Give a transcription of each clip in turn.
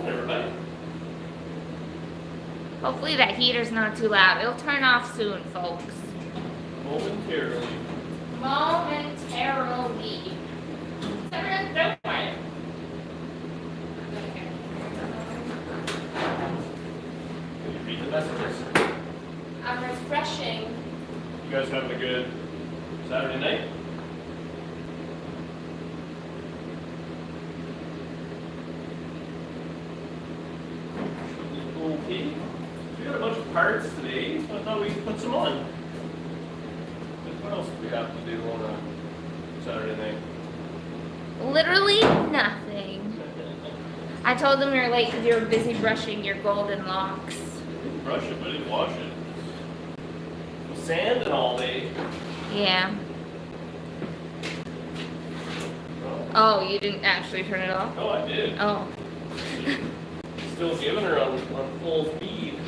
everybody. Hopefully that heater's not too loud. It'll turn off soon, folks. Momentarily. Momentarily. Don't worry. Can you read the messages? I'm refreshing. You guys having a good Saturday night? Okay. We got a bunch of parts today, so I thought we'd put some on. What else do we have to do on a Saturday night? Literally nothing. I told them you were late because you were busy brushing your golden locks. I didn't brush it, but I didn't wash it. It was sand and all day. Yeah. Oh, you didn't actually turn it off? Oh, I did. Oh. Still giving her on full speed.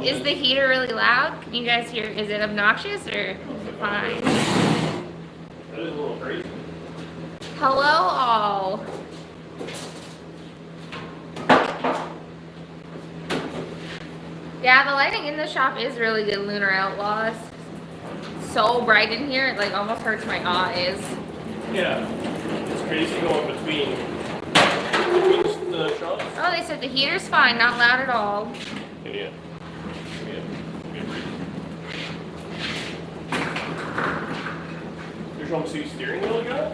Is the heater really loud? Can you guys hear? Is it obnoxious or fine? That is a little crazy. Hello, all. Yeah, the lighting in the shop is really good, Lunar Outlaws. So bright in here, it like almost hurts my eyes. Yeah, it's crazy going between the shops. Oh, they said the heater's fine, not loud at all. Yeah. There's almost a steering wheel you got?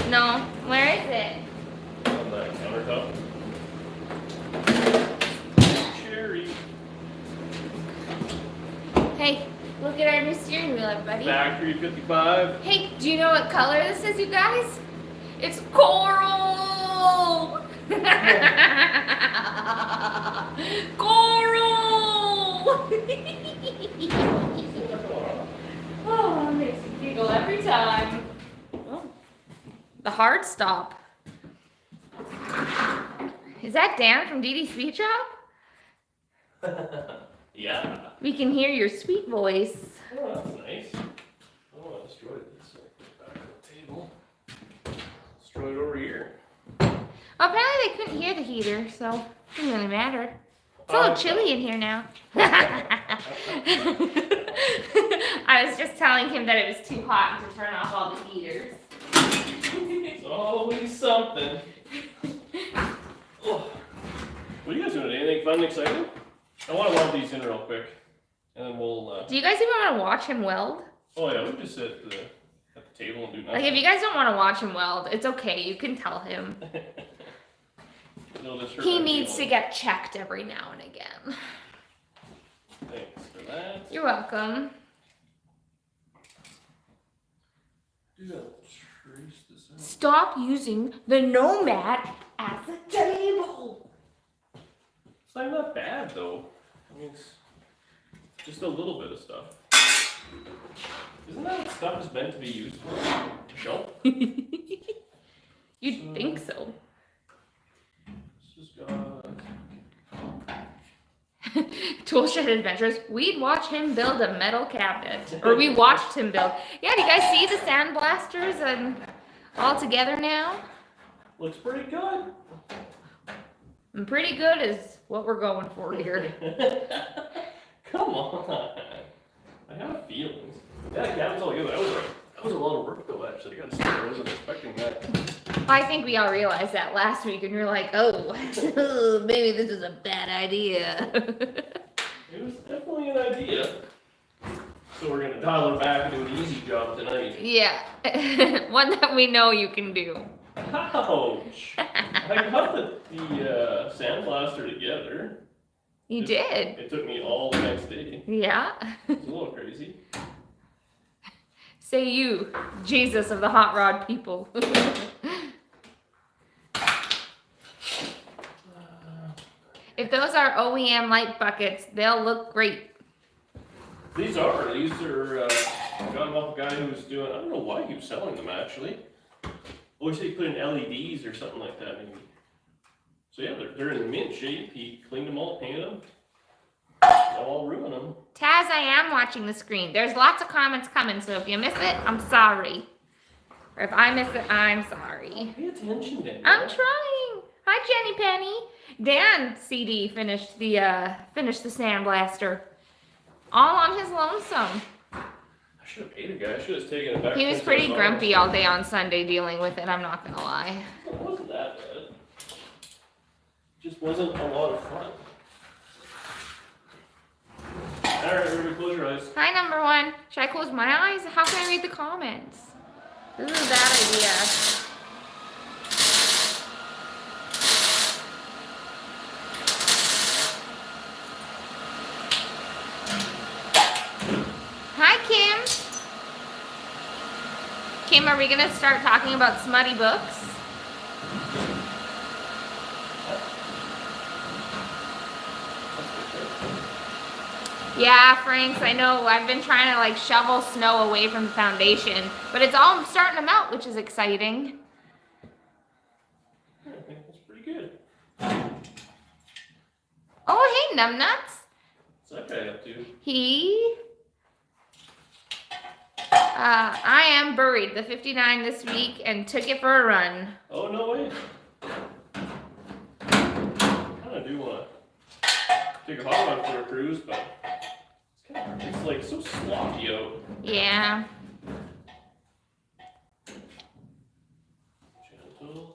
No, where is it? On that countertop. Cherry. Hey, look at our new steering wheel, everybody. Factory 55. Hey, do you know what color this is, you guys? It's coral! Coral! Oh, it makes me giggle every time. Oh. The hard stop. Is that Dan from DD Sweet Shop? Yeah. We can hear your sweet voice. Oh, that's nice. Oh, I destroyed this. Back on the table. Destroy it over here. Well, apparently they couldn't hear the heater, so it doesn't really matter. It's a little chilly in here now. I was just telling him that it was too hot to turn off all the heaters. It's always something. Oh. What are you guys doing? Anything fun and exciting? I want to weld these in real quick, and then we'll. Do you guys even want to watch him weld? Oh yeah, we just sit at the table and do nothing. Like, if you guys don't want to watch him weld, it's okay. You can tell him. He needs to get checked every now and again. Thanks for that. You're welcome. Trace this out. Stop using the Nomad as a table. It's like not bad though. I mean, it's just a little bit of stuff. Isn't that what stuff is meant to be used for? Shelf? You'd think so. This just got... Toolshed Adventures. We'd watch him build a metal cabinet. Or we watched him build. Yeah, do you guys see the sandblasters and all together now? Looks pretty good. And pretty good is what we're going for here. Come on. I have feelings. Yeah, cabinet's all good. That was a lot of work though, actually. I gotta say, I wasn't expecting that. I think we all realized that last week, and you're like, oh, maybe this is a bad idea. It was definitely an idea. So we're gonna dial her back and do an easy job tonight. Yeah, one that we know you can do. Ouch! I got the sandblaster together. You did. It took me all the next day. Yeah. It's a little crazy. Say you, Jesus of the hot rod people. If those are OEM light buckets, they'll look great. These are got them off a guy who was doing, I don't know why he was selling them actually. Oh, he said he put in LEDs or something like that maybe. So yeah, they're in mint shape. He cleaned them all, painted them. I'll ruin them. Taz, I am watching the screen. There's lots of comments coming, so if you miss it, I'm sorry. Or if I miss it, I'm sorry. Pay attention, Daniel. I'm trying. Hi, Jenny Penny. Dan CD finished the sandblaster. All on his lonesome. I should have paid a guy. I should have taken it back. He was pretty grumpy all day on Sunday dealing with it, I'm not gonna lie. It wasn't that bad. It just wasn't a lot of fun. Alright, everybody close your eyes. Hi, number one. Should I close my eyes? How can I read the comments? This is a bad idea. Hi, Kim. Kim, are we gonna start talking about smutty books? Yeah, Franks, I know. I've been trying to like shovel snow away from the foundation, but it's all starting to melt, which is exciting. I think that's pretty good. Oh, hey, numbnuts. What's that guy up to? I am buried the 59 this week and took it for a run. Oh, no way. I kind of do want to take a hot one for a cruise, but it's like so sloppy out. Yeah. Gentle.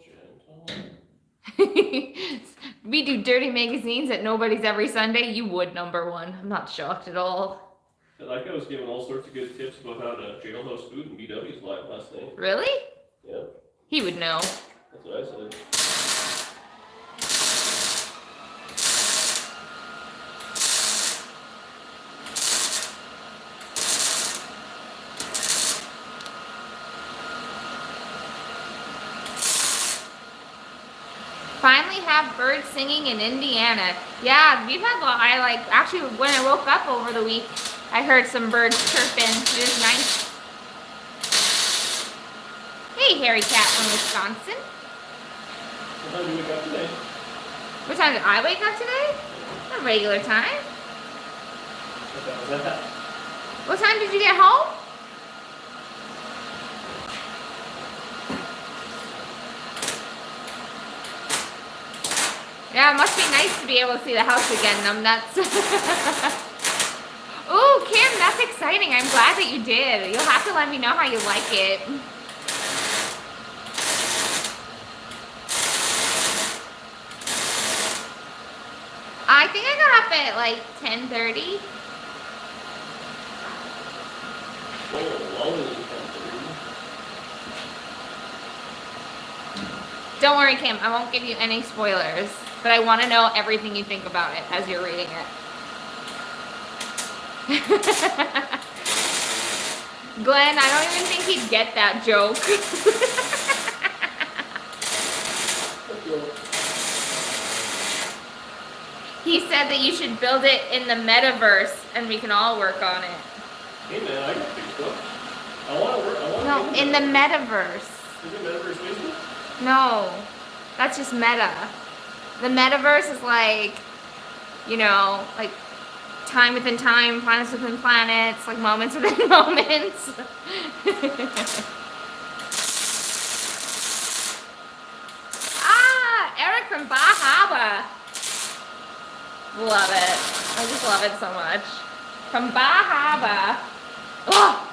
We do dirty magazines at Nobody's every Sunday. You would, number one. I'm not shocked at all. Like I was giving all sorts of good tips about how to jailhouse food and BW's live last night. Really? Yeah. He would know. That's what I said. Finally have birds singing in Indiana. Yeah, we've had, actually when I woke up over the week, I heard some birds chirping. It was nice. Hey, Harry Cat from Wisconsin. What time did you wake up today? What time did I wake up today? A regular time. What time was that? What time did you get home? Yeah, it must be nice to be able to see the house again, numbnuts. Ooh, Kim, that's exciting. I'm glad that you did. You'll have to let me know how you like it. I think I got up at like 10:30. Don't worry, Kim. I won't give you any spoilers, but I want to know everything you think about it as you're reading it. Glenn, I don't even think he'd get that joke. He said that you should build it in the metaverse and we can all work on it. Hey man, I got Facebook. I want to work. No, in the metaverse. Is it metaverse Facebook? No, that's just meta. The metaverse is like, you know, like time within time, planets within planets, like moments within moments. Eric from Bahaba. Love it. I just love it so much. From Bahaba. Oh!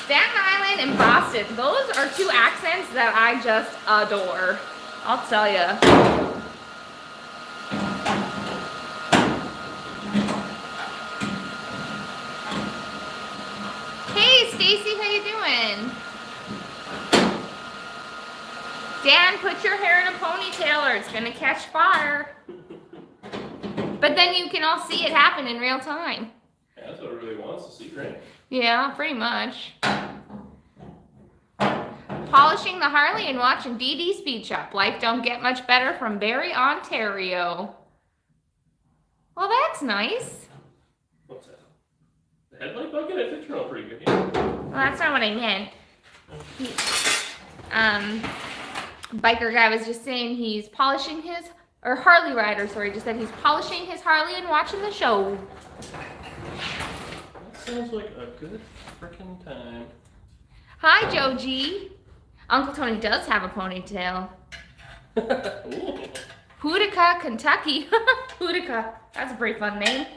Staten Island and Boston. Those are two accents that I just adore. I'll tell ya. Hey, Stacy, how you doing? Dan, put your hair in a ponytail or it's gonna catch fire. But then you can all see it happen in real time. Yeah, that's what it really wants to see, right? Yeah, pretty much. Polishing the Harley and watching DD Speed Shop. Life don't get much better from Barrie, Ontario. Well, that's nice. What's that? The headlight bucket? I think you're all pretty good. Yeah. Well, that's not what I meant. Biker guy was just saying he's polishing his, or Harley rider, sorry, just said he's polishing his Harley and watching the show. That sounds like a good frickin' time. Hi, Joe G. Uncle Tony does have a ponytail. Ooh. Utica, Kentucky. Utica. That's a pretty fun name.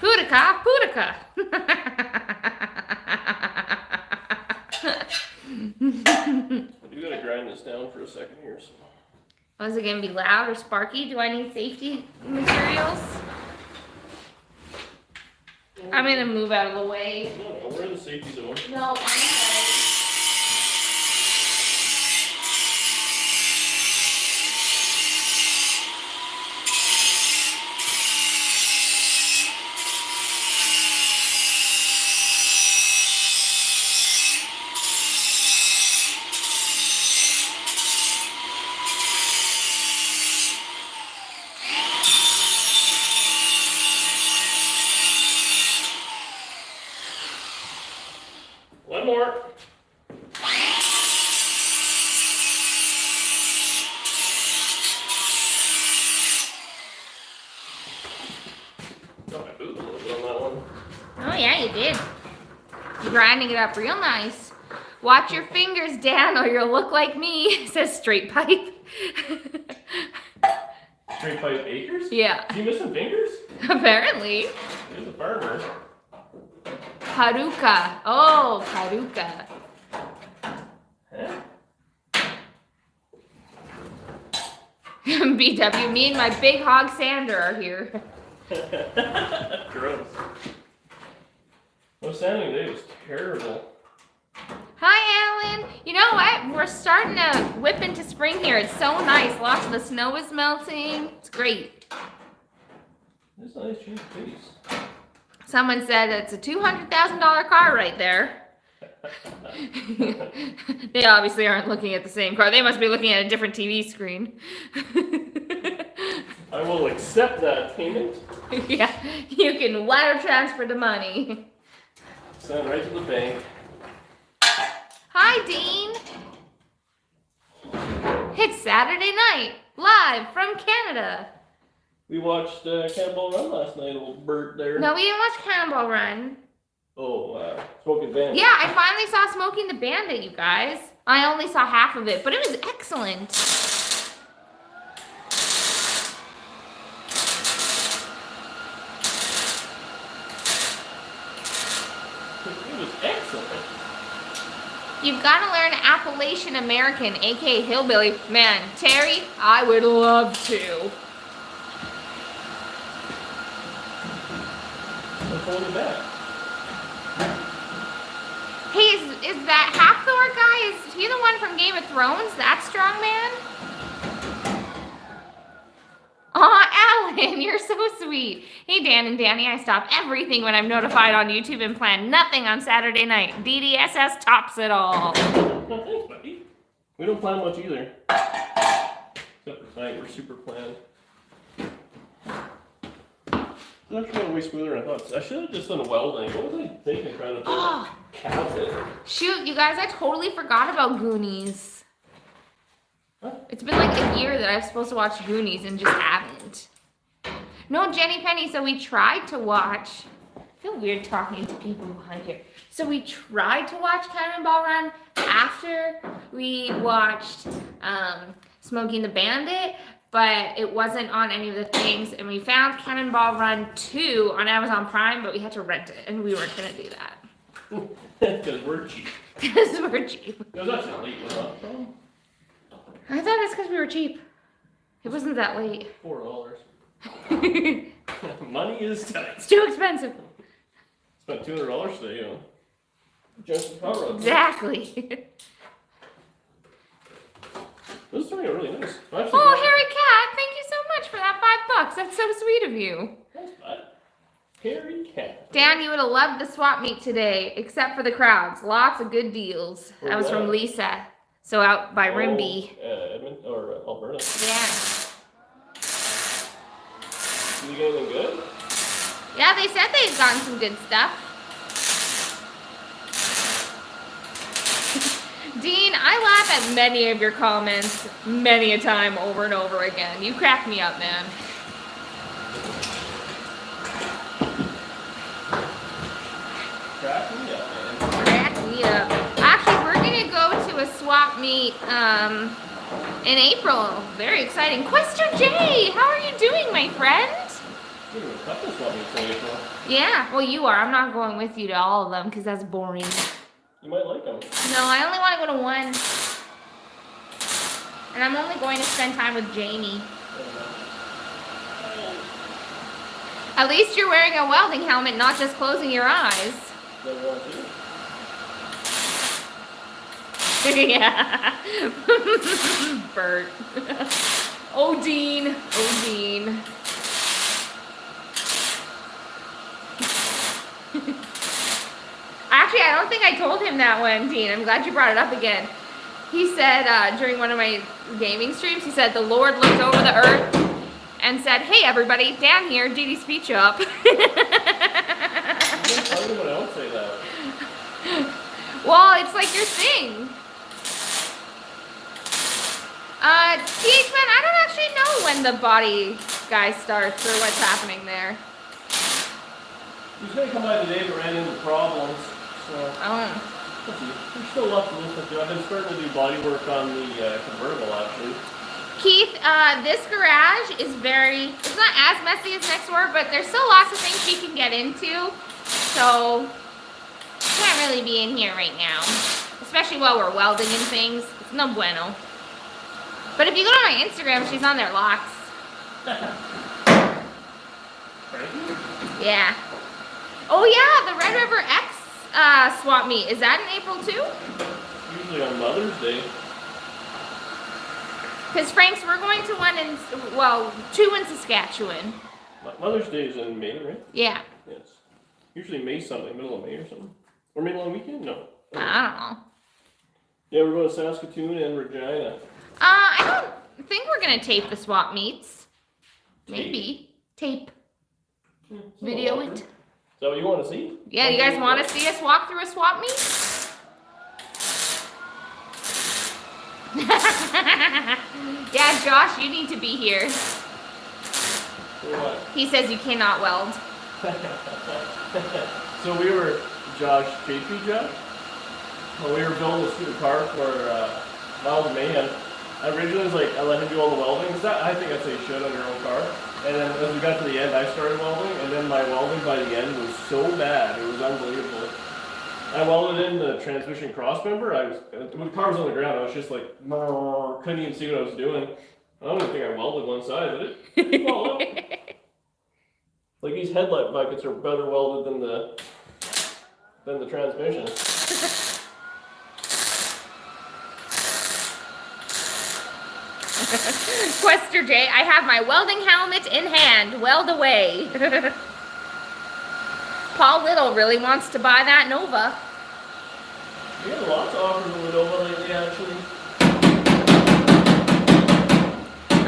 Utica, Utica. You gotta grind this down for a second here. So. Oh, is it gonna be loud or sparky? Do I need safety materials? I'm gonna move out of the way. No, we're in the safety zone. No, I'm sorry. One more. Got my boot a little bit on that one. Oh yeah, you did. You're grinding it up real nice. Watch your fingers, Dan, or you'll look like me. It says straight pipe. Straight pipe acres? Yeah. Is he missing fingers? Apparently. He's a farmer. Karuka. Oh, Karuka. Huh? BW, me and my big hog sander are here. Gross. No sanding today was terrible. Hi, Alan. You know what? We're starting to whip into spring here. It's so nice. Lots of the snow is melting. It's great. That's a nice change of pace. Someone said it's a $200,000 car right there. They obviously aren't looking at the same car. They must be looking at a different TV screen. I will accept that payment. Yeah, you can wire transfer the money. Send right to the bank. Hi, Dean. It's Saturday night, live from Canada. We watched Cannonball Run last night, old Bert there. No, we didn't watch Cannonball Run. Oh, Smoking Bandit. Yeah, I finally saw Smoking the Bandit, you guys. I only saw half of it, but it was excellent. It was excellent. You've got to learn Appalachian American, aka Hillbilly. Man, Terry, I would love to. Let's hold it back. Hey, is that Hathor guy, is he the one from Game of Thrones? That strong man? Aw, Alan, you're so sweet. Hey, Dan and Danny, I stop everything when I'm notified on YouTube and plan nothing on Saturday night. DDSS tops it all. No, thanks, buddy. We don't plan much either. Except for tonight, we're super planned. It's actually went way smoother than I thought. I should have just done welding. What was I thinking trying to do? Oh, Cabinet. shoot, you guys, I totally forgot about Goonies. Huh? It's been like a year that I was supposed to watch Goonies and just haven't. No, Jenny Penny, so we tried to watch. I feel weird talking to people behind here. So we tried to watch Cannonball Run after we watched Smoking the Bandit, but it wasn't on any of the things. And we found Cannonball Run 2 on Amazon Prime, but we had to rent it, and we weren't going to do that. Because we're cheap. Because we're cheap. It was actually late, wasn't it? I thought it's because we were cheap. It wasn't that late. $4. It's Money is tight. too expensive. Spent $200 today, you know. Just hot rods. Exactly. This is turning out really nice. Oh, Harry Cat, thank you so much for that $5. That's so sweet of you. Thanks, bud. Harry Cat. Dan, you would have loved the swap meet today, except for the crowds. Lots of good deals. Where That was was from that? Lisa. So out by Rimby. Edmonton or Alberta. Yeah. Did you get anything good? Yeah, they said they've gotten some good stuff. Dean, I laugh at many of your comments many a time over and over again. You crack me up, man. Crack me up, man. Crack me up. Actually, we're gonna go to a swap meet In April. Very exciting. Quester J, how are you doing, my friend? You're doing a couple swap meets in April. Yeah, well, you are. I'm not going with you to all of them because that's boring. You might like them. No, I only want to go to one. And I'm only going to spend time with Jamie. At least you're wearing a welding helmet, not just closing your eyes. Yeah. Bert. Odine. Odine. Actually, I don't think I told him that one, Dean. I'm glad you brought it up again. He said during one of my gaming streams, he said the Lord looked over the earth and said, "Hey, everybody, down here, Dee Dee's speech up." Anyone else say that? Well, it's like your thing. TH-Man, I don't actually know when the body guy starts or what's happening there. He's going to come by today but ran into problems. So, Oh. let's see. There's still lots to listen to. I've been starting to do body work on the convertible, actually. Keith, this garage is it's not as messy as next door, but there's still lots of things you can get into. So, can't really be in here right now. Especially while we're welding and things. It's no bueno. But if you go to my Instagram, she's on there lots. Yeah. Oh yeah, the Red River X swap meet. Is that in April too? Usually on Mother's Day. Because Frank's, we're going to one in, well, 2 in Saskatchewan. Mother's Day is in May, right? Yeah. Yes. Usually May something, middle of May or something. Or May long weekend? No. I don't know. Yeah, we're going to Saskatoon and Regina. I don't think we're going to tape the swap meets. Maybe. Tape. Video it. Is that what you want to see? Yeah, you guys want to see us walk through a swap meet? Yeah, Josh, you need to be here. For what? He says you cannot weld. So we were, Josh, JP Josh? When we were building a stupid car for Miles Mayhem, I originally was like, I let him do all the welding. I think that's what you should on your own car. And then as we got to the end, I started welding, and then my welding by the end was so bad, it was unbelievable. I welded in the transmission cross member. When the car was on the ground, I was just like, couldn't even see what I was doing. I don't even think I welded one side, but it well up. Like these headlight buckets are better welded than the transmission. Quester J, I have my welding helmet in hand. Weld away. Paul Little really wants to buy that Nova. We have lots of offers on the Nova lately, actually.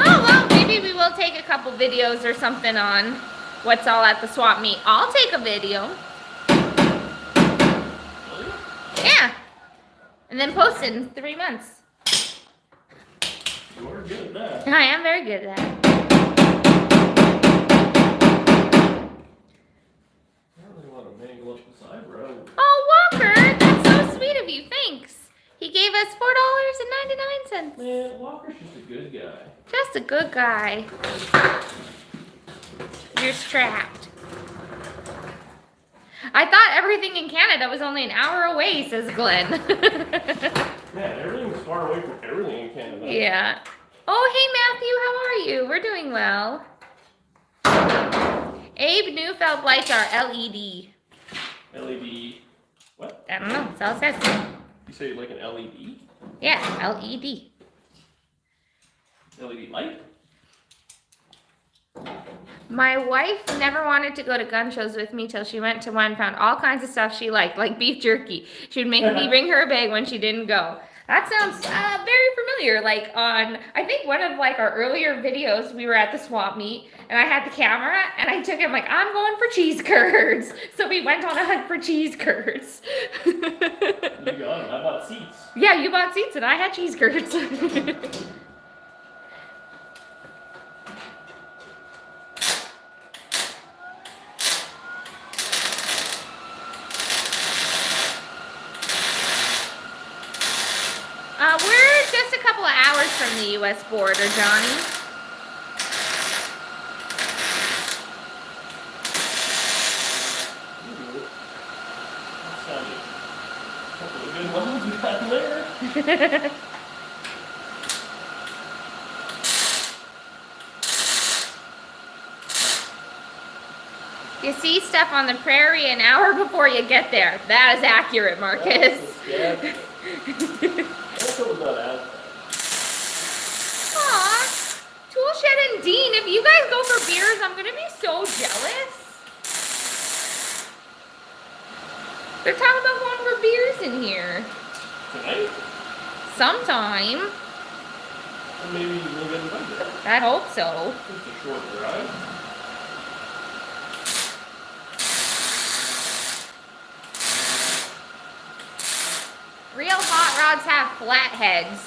Oh, well, maybe we will take a couple videos or something on what's all at the swap meet. I'll take a video. Really? Yeah. And then post it in 3 months. You are good at that. I am very good at that. I don't really want to mangle up the side road. Oh, Walker, that's so sweet of you. Thanks. He gave us $4.99. Man, Walker's just a good guy. Just a good guy. You're strapped. I thought everything in Canada was only an hour away, says Glenn. Man, everything's far away from everything in Canada. Yeah. Oh, hey, Matthew, how are you? We're doing well. Abe Neufeld lights are LED. LED. What? I don't know. That's all it says. You say like an LED? Yeah, LED. LED light? My wife never wanted to go to gun shows with me till she went to one and found all kinds of stuff she liked, like beef jerky. She would make me bring her a bag when she didn't go. That sounds very familiar. Like on, I think one of like our earlier videos, we were at the swap meet and I had the camera and I took him like, I'm going for cheese curds. So we went on a hunt for cheese curds. You got them. I bought seats. Yeah, you bought seats and I had cheese curds. We're just a couple couple of hours from the U.S. border, Johnny. A couple of good ones we got there. You see stuff on the prairie an hour before you get there. That is accurate, Marcus. Aw, Toolshed and Dean, if you guys go for beers, I'm gonna be so jealous. They're talking about going for beers in here. Tonight? Sometime. Or maybe we'll get invited. I hope so. It's a short drive. Real hot rods have flat heads.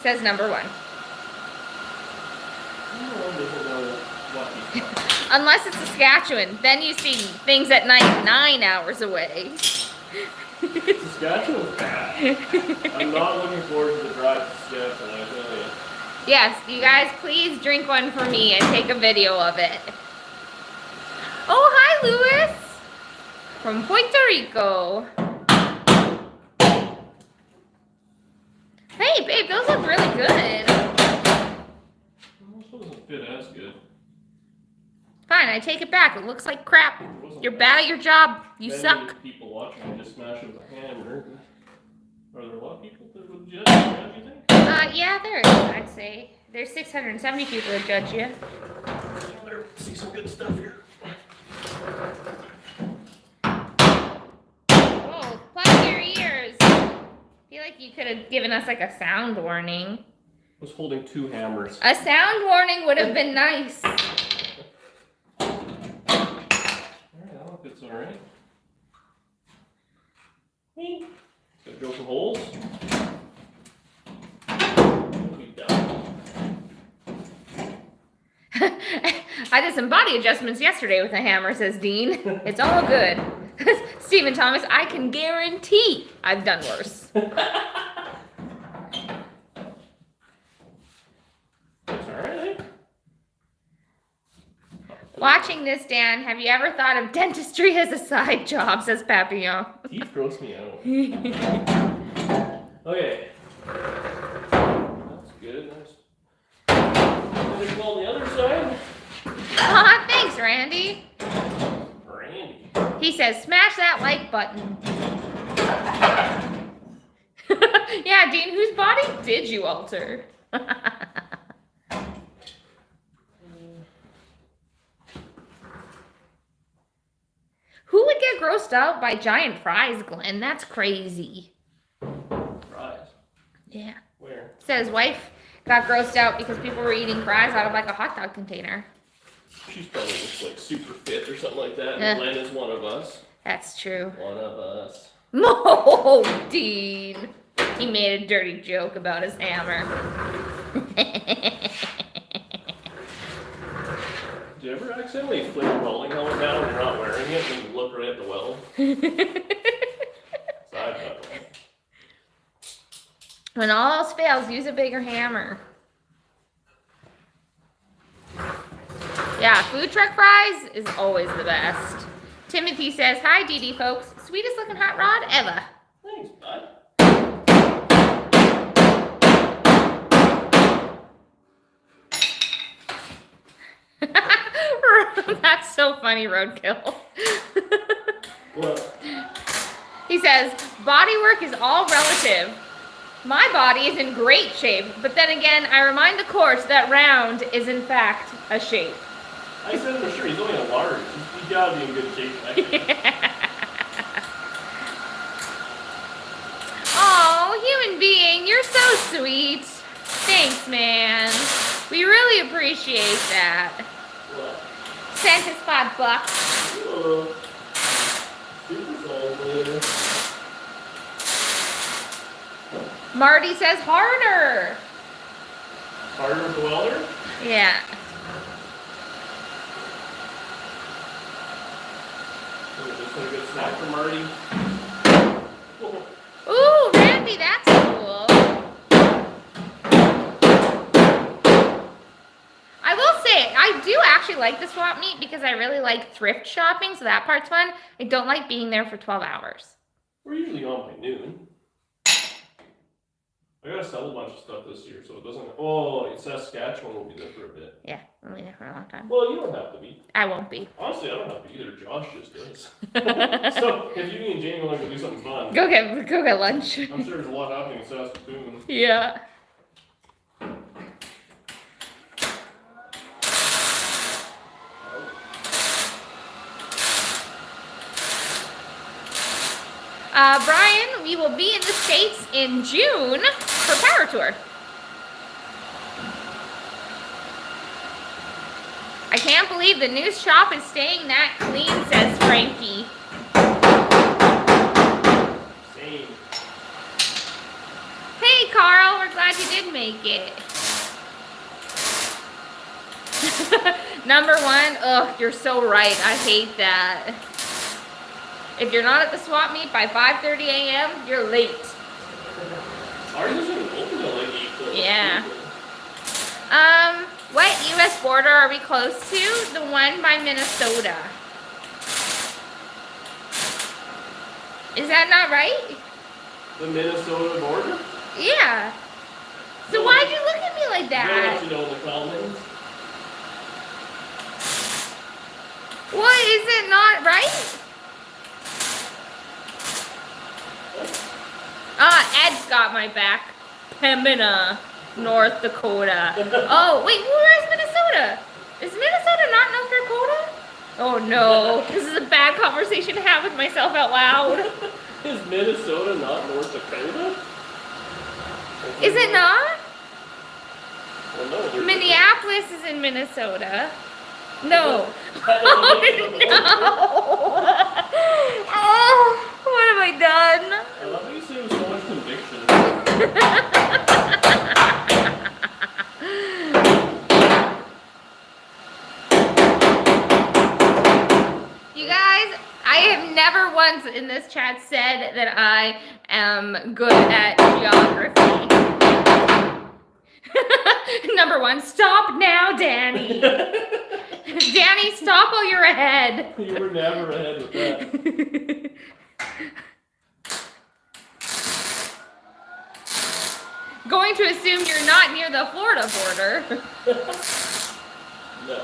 Says number one. Unless it's Saskatchewan, then you see things at night 9 hours away. Saskatchewan's bad. I'm not looking forward to the drive to Saskatchewan, I tell you. Yes, you guys please drink one for me and take a video of it. Oh, hi, Louis. From Puerto Rico. Hey, babe, those look really good. This doesn't fit as good. Fine, I take it back. It looks like crap. You're bad at your job. You suck. People watching me just smash it with a hammer. Are there a lot of people that would judge you, think? Yeah, there is, I'd say. There's 670 people that judge you. Better see some good stuff here. Whoa, plug your ears. I feel like you could have given us like a sound warning. I was holding 2 hammers. A sound warning would have been nice. Alright, that one fits alright. Gonna drill some holes. Be done. I did some body adjustments yesterday with a hammer, says Dean. It's all good. Stephen Thomas, I can guarantee I've done worse. That's alright. Watching this, Dan, have you ever thought of dentistry as a side job, says Papillon. Teeth gross me out. Okay. That's good. There's on the other side. Aw, thanks, Randy. Randy. He says, smash that like button. Yeah, Dean, whose body did you alter? Who would get grossed out by giant fries, Glenn? That's crazy. Fries. Yeah. Where? Said his wife got grossed out because people were eating fries out of like a hot dog container. She's probably just like super fit or something like that. Yeah. And Glenn is one of us. That's true. One of us. Oh, Dean. He made a dirty joke about his hammer. Do you ever accidentally flip a bowling helmet down and you're not wearing it and you look right at the weld? So I've done that. When all else fails, use a bigger hammer. Yeah, food truck fries is always the best. Timothy says, hi, DD folks. Sweetest looking hot rod ever. Thanks, bud. That's so funny, Roadkill. What? He says, body work is all relative. My body is in great shape, but then again, I remind the court that round is in fact a shape. I said for sure, he's only a large. He's gotta be in good shape. Oh, human being, you're so sweet. Thanks, man. We really appreciate that. What? Sent us $5. Marty says harder. Harder with the welder? Yeah. Just a good snack for Marty. Ooh, Randy, actually like the swap meet because I really like thrift shopping, so that part's fun. I don't like being there for 12 hours. We're usually on by noon. I gotta sell a bunch of stuff this year, so it doesn't. Oh, Saskatchewan will be there for a bit. Yeah, I'll be there for a long time. Well, you don't have to be. I won't be. Honestly, I don't have to either. Josh just does. So, if you and Jamie want to go do something fun, Go get lunch. I'm sure there's a lot happening in Saskatoon. Yeah. Brian, we will be in the States in June for Power Tour. I can't believe the new shop is staying that clean, says Frankie. Same. Hey, Carl, we're glad you did make it. Number one, ugh, you're so right. I hate that. If you're not at the swap meet by 5:30 a.m., you're late. Ours isn't open till like 8. Yeah. What U.S. border are we close to? The one by Minnesota. Is that not right? The Minnesota border? Yeah. So why'd you look at me like I'll that? let you know in the comments. What, is it not right? Ed's got my back. Pembina, North Dakota. Oh, wait, where's Minnesota? Is Minnesota not North Dakota? Oh no, this is a bad conversation to have with myself out loud. Is Minnesota not North Dakota? Is it not? Well, no, they're Minneapolis is in Minnesota. No. Oh, no. Oh, what have I done? I love how you say it with so much conviction. You guys, I have never once in this chat said that I am good at geography. Number one, stop now, Danny. Danny, stop while you're ahead. You were never ahead with that. Going to assume you're not near the Florida border. No.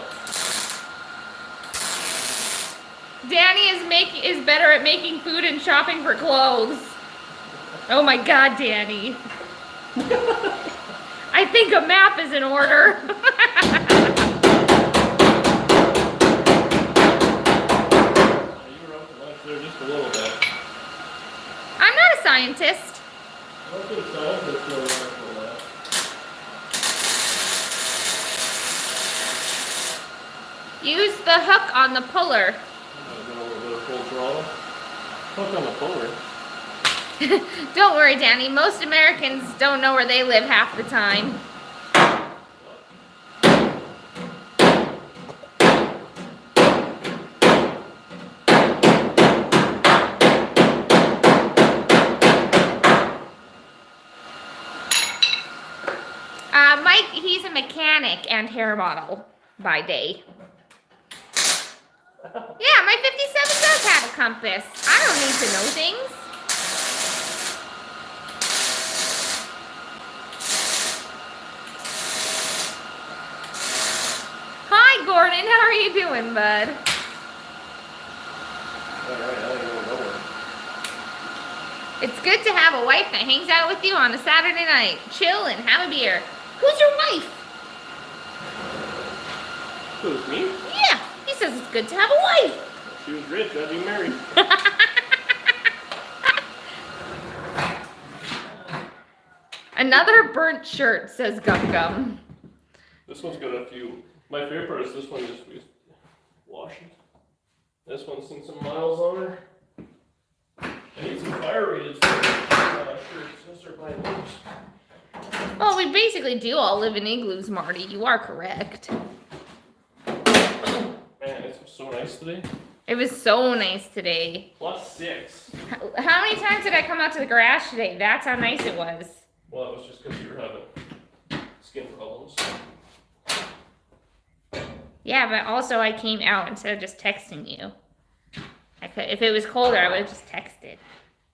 Danny is better at making food and shopping for clothes. Oh my God, Danny. I think a map is in order. You were up to lunch there just a little bit. I'm not a scientist. I don't think scientists know that for that. Use the hook on the puller. I've been a little bit of full throttle. Hook on the puller. Don't worry, Danny. Most Americans don't know where they live half the time. Mike, he's a mechanic and hair model by day. Yeah, my 57 does have a compass. I don't need to know things. Hi, Gordon. How are you doing, bud? Alright, I ain't going nowhere. It's good to have a wife that hangs out with you on a Saturday night. Chill and have a beer. Who's your wife? Who's me? Yeah, he says it's good to have a wife. She was rich, I'd be married. Another burnt shirt, says Gum Gum. This one's got a few. My favorite part is this one just wash it. This one's seen some miles on her. I need some fire rated shirts. Let's start buying those. Well, we basically do all live in igloos, Marty. You are correct. Man, it's so nice today. It was so nice today. +6. How many times did I come out to the garage today? That's how nice it was. Well, it was just because you were having skin problems. Yeah, but also I came out instead of just texting you. If it was colder, I would have just texted.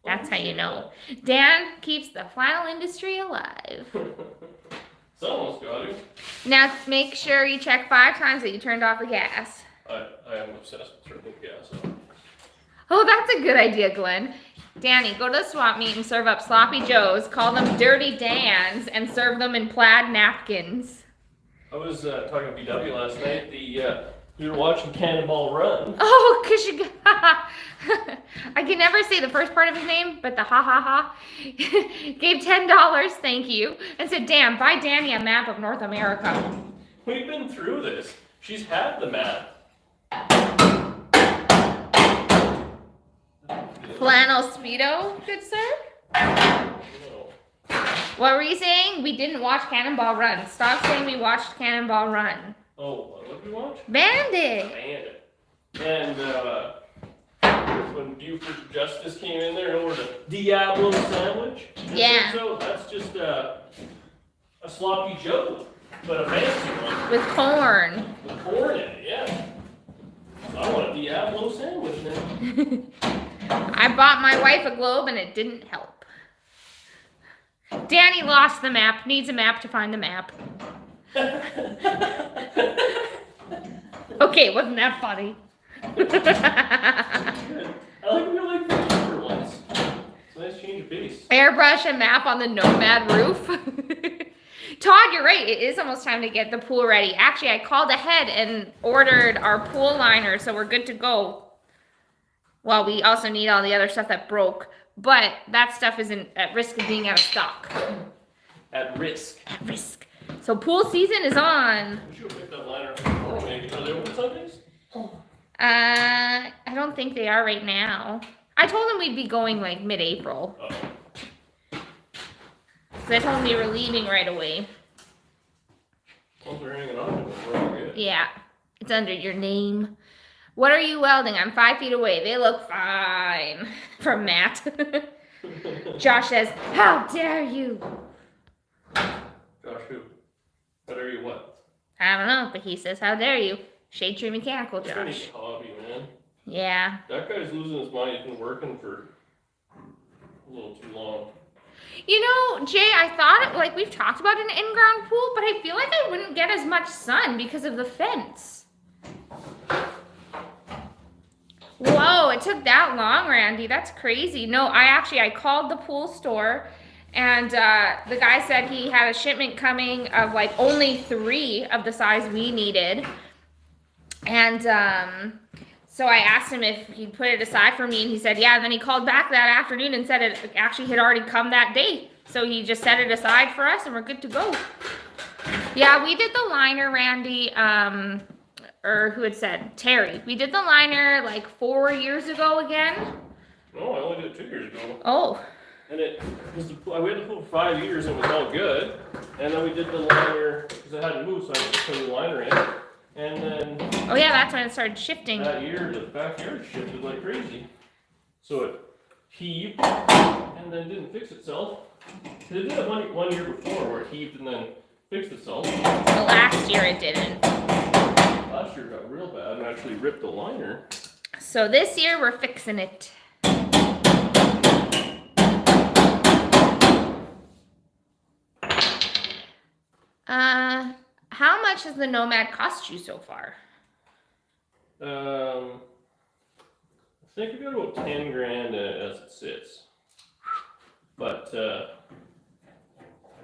That's how you know. Dan keeps the flannel industry alive. Someone's got to. Now make sure you check 5 times that you turned off the gas. I am obsessed with turning gas on. Oh, that's a good idea, Glenn. Danny, go to the swap meet and serve up sloppy joes, call them dirty Dans, and serve them in plaid napkins. I was talking to BW last night. We were watching Cannonball Run. Oh, cause you I can never say the first part of his name, but the ha ha ha. Gave $10, thank you, and said, "Damn, buy Danny a map of North America." We've been through this. She's had the map. Flannel Speedo, good sir? No. What were you saying? We didn't watch Cannonball Run. Stop saying we watched Cannonball Run. Oh, what did we watch? Bandit. Bandit. And when Buford Justice came in there and ordered a Diablo sandwich. Yeah. So that's just a sloppy Joe, but a fancy one. With corn. With corn in it, yeah. I want a Diablo sandwich now. I bought my wife a globe and it didn't help. Danny lost the map, needs a map to find the map. Okay, wasn't that funny? I like real life pictures for once. It's a nice change of pace. Airbrush a map on the Nomad roof. Todd, you're right. It is almost time to get the pool ready. Actually, I called ahead and ordered our pool liner, so we're good to go. Well, we also need all the other stuff that broke, but that stuff isn't at risk of being out of stock. At risk. At risk. So pool season is on. We should pick that liner for maybe. Are they open Sundays? I don't think they are right now. I told them we'd be going like mid-April. Oh. So I told them we were leaving right away. Once we're hanging on, we're all good. Yeah, it's under your name. What are you welding? I'm 5 feet away. They look fine. From Matt. Josh says, "How dare you?" Josh who? How dare you what? I don't know, but he says, "How dare you?" Shade Tree Mechanical, It's pretty Josh. hobby, man. Yeah. That guy's losing his mind. He's been working for a little too long. You know, Jay, I thought, like, we've talked about an in-ground pool, but I feel like I wouldn't get as much sun because of the fence. Whoa, it took that long, Randy. That's crazy. No, I called the pool store, and the guy said he had a shipment coming of, like, only 3 of the size we needed. And so I asked him if he'd put it aside for me, and he said, yeah. And then he called back that afternoon and said it actually had already come that day. So he just set it aside for us, and we're good to go. Yeah, we did the liner, Randy, or who had said? Terry. We did the liner like 4 years ago again. No, I only did it 2 years ago. Oh. And it was we had the pool for 5 years, and it was all good. And then we did the liner, because it hadn't moved, so I just put the liner in. And then... Oh yeah, that's when it started shifting. That year, the backyard shifted like crazy. So it heaved, and then didn't fix itself. It did it one year before, where it heaved and then fixed itself. The last year it didn't. Last year it got real bad and actually ripped the liner. So this year we're fixing it. How much has the Nomad cost you so far? I think it got about 10 grand as it sits. But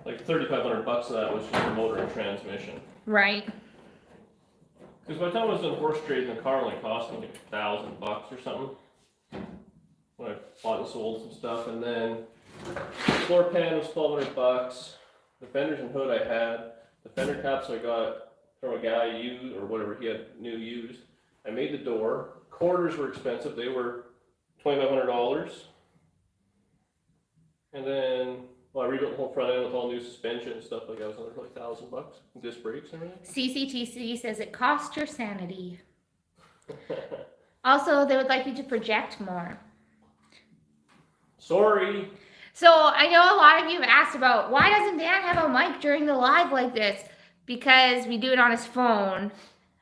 like 3,500 bucks of that was just the motor and transmission. Right. Because by the time I was done horse trading, the car only cost me like $1,000 or something. When I bought and sold some stuff, and then the floor pan was 1,200 bucks. The fenders and hood I had. The fender caps I got from a guy I used, or whatever he had new used. I made the door. Quarters were expensive. They were $2,500. And then, well, I rebuilt the whole front end with all new suspension and stuff like that. It was another like $1,000. Disc brakes and everything. CCTC says it cost your sanity. Also, they would like you to project more. Sorry. So I know a lot of you have asked about why doesn't Dan have a mic during the live like this? Because we do it on his phone.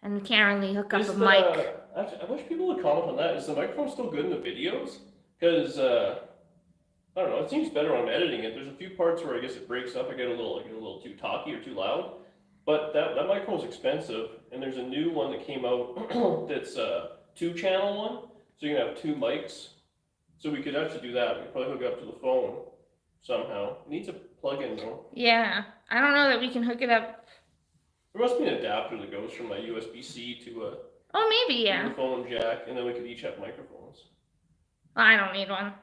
and we can't really hook up Is a the, mic. actually, I wish people would comment on that. Is the microphone still good in the videos? Because I don't know. It seems better when I'm editing it. There's a few parts where I guess it breaks up. I get a little too talky or too loud. But that microphone's expensive, and there's a new one that came out that's a 2-channel one, so you can have 2 mics. So we could actually do that. We could probably hook it up to the phone somehow. It needs a plug-in though. Yeah, I don't know that we can hook it up. There must be an adapter that goes from my USB-C to a Oh, maybe, yeah. phone jack, and then we could each have microphones. Well, I don't need one.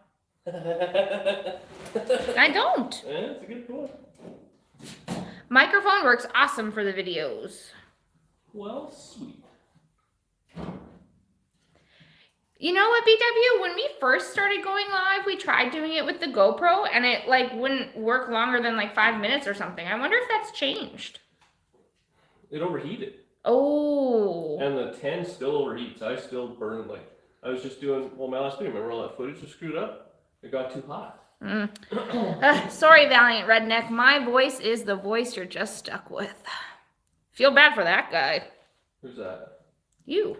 I don't. Yeah, that's a good point. Microphone works awesome for the videos. Well, sweet. You know what, BW? When we first started going live, we tried doing it with the GoPro, and it like wouldn't work longer than like 5 minutes or something. I wonder if that's changed. It overheated. Oh. And the 10 still overheats. I still burn like, I was just doing, well, my last video, remember all that footage was screwed up? It got too hot. Sorry, Valiant Redneck. My voice is the voice you're just stuck with. Feel bad for that guy. Who's that? You.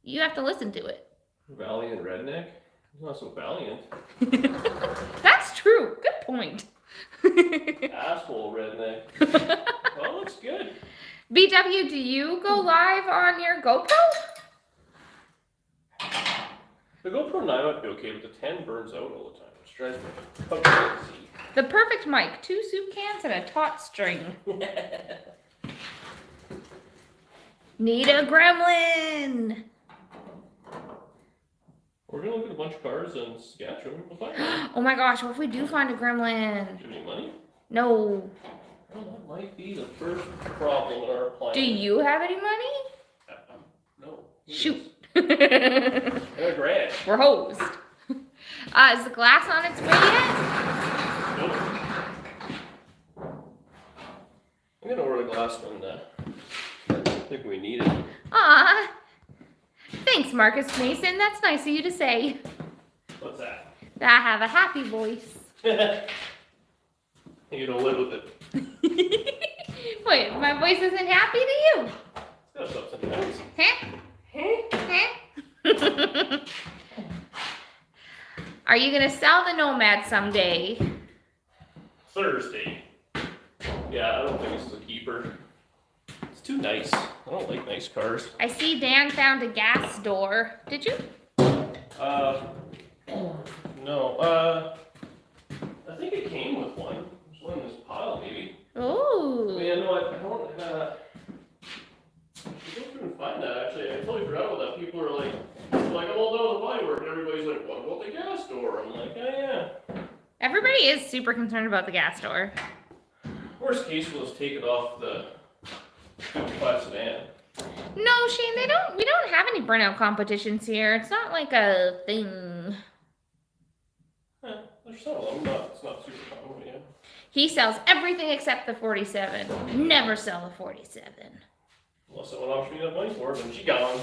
You have to listen to it. Valiant Redneck? He's not so valiant. That's true. Good point. Asshole Redneck. Well, looks good. BW, do you go live on your GoPro? The GoPro 9 might be okay, but the 10 burns out all the time. Which drives me crazy. The perfect mic. 2 soup cans and a taut string. Need a gremlin. We're gonna look at a bunch of cars in Saskatchewan. We'll find one. Oh my gosh, what if we do find a gremlin? Do you have any money? No. Well, that might be the first problem in our plan. Do you have any money? No. Shoot. A grand. We're hosed. Is the glass on its way yet? Nope. I'm gonna order the glass one. I think we need it. Aw. Thanks, Marcus Mason. That's nice of you to say. What's that? That I have a happy voice. You don't live with it. Wait, my voice isn't happy to you? It's got something else. Huh? Huh? Are you gonna sell the Nomad someday? Thursday. Yeah, I don't think it's a keeper. It's too nice. I don't like nice cars. I see Dan found a gas door. Did you? No. I think it came with one. There's one in this pile, maybe. Ooh. Yeah, no, I don't. Go through and find that. Actually, I totally forgot about that. People are like, I'm all done with the body work, and everybody's like, what about the gas door? I'm like, yeah. Everybody is super concerned about the gas door. Worst case, we'll just take it off the 55 sedan. No, Shane, we don't have any burnout competitions here. It's not like a thing. There's some of them, but it's not super common, yeah. He sells everything except the 47. Never sell the 47. Unless someone offers me that money for it, then she gone.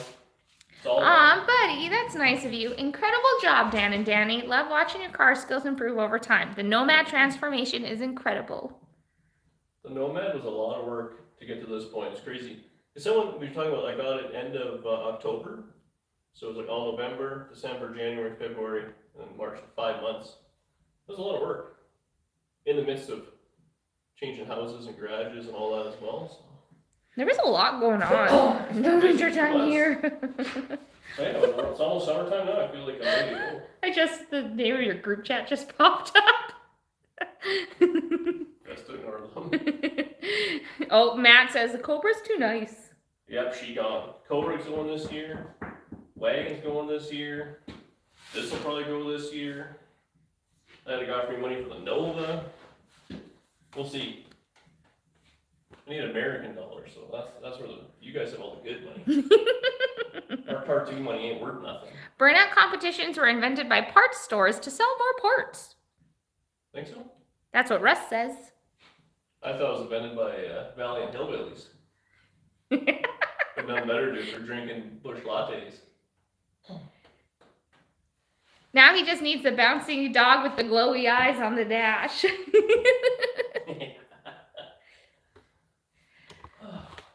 It's all Aw, buddy, that's nice of you. Incredible job, Dan and Danny. Love watching your car skills improve over time. The Nomad transformation is incredible. The Nomad was a lot of work to get to this point. It's crazy. Someone, we were talking about, I got it end of October. So it was like all November, December, January, February, and then March, 5 months. It was a lot of work. In the midst of changing houses and garages and all that as well. So. There was a lot going on. No winter time here. I know, it's almost summertime now. I feel like I'm ready to go. The name of your group chat just popped up. Best to ignore them. Oh, Matt says the Cobra's too nice. Yep, she gone. Cobra's going this year. Wagon's going this year. This will probably go this year. I had a guy for me money for the Nova. We'll see. I need American dollars, so that's where you guys have all the good money. Our part 2 money ain't worth nothing. Burnout competitions were invented by parts stores to sell more parts. Think so? That's what Russ says. I thought it was invented by Valiant Hillbillies. But none better to for drinking bush lattes. Now he just needs the bouncy dog with the glowy eyes on the dash.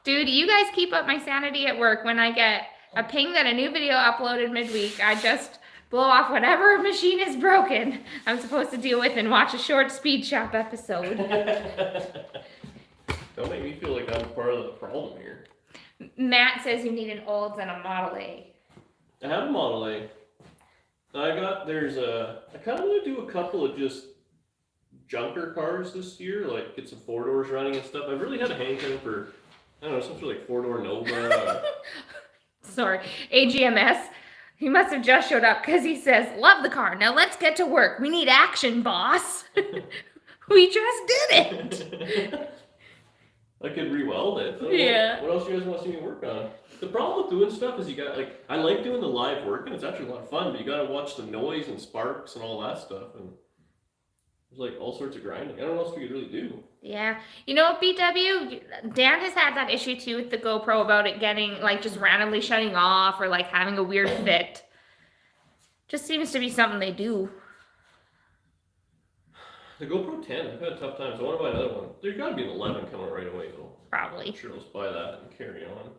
Dude, you guys keep up my sanity at work. When I get a ping that a new video uploaded midweek, I just blow off whatever machine is broken I'm supposed to deal with and watch a short Speed Shop episode. Don't make me feel like I'm part of the problem here. Matt says you need an Olds and a Model A. I have a Model A. I kind of want to do a couple of just junker cars this year, like get some 4-doors running and stuff. I've really had a hankering for, I don't know, something like 4-door Nova. Sorry, AGMS. He must have just showed up because he says, love the car. Now let's get to work. We need action, boss. We just did it. I could re-weld it. Yeah. What else do you guys want to see me work on? The problem with doing stuff is you got, like, I like doing the live work and it's actually a lot of fun, but you got to watch the noise and sparks and all that stuff. And there's like all sorts of grinding. I don't know what else we could really do. Yeah. You know what, BW? Dan has had that issue too with the GoPro about it getting, like, just randomly shutting off or, like, having a weird fit. Just seems to be something they do. The GoPro 10, I've had tough times. I want to buy another one. There's got to be an 11 coming right away, though. Probably. I'm sure let's buy that and carry on.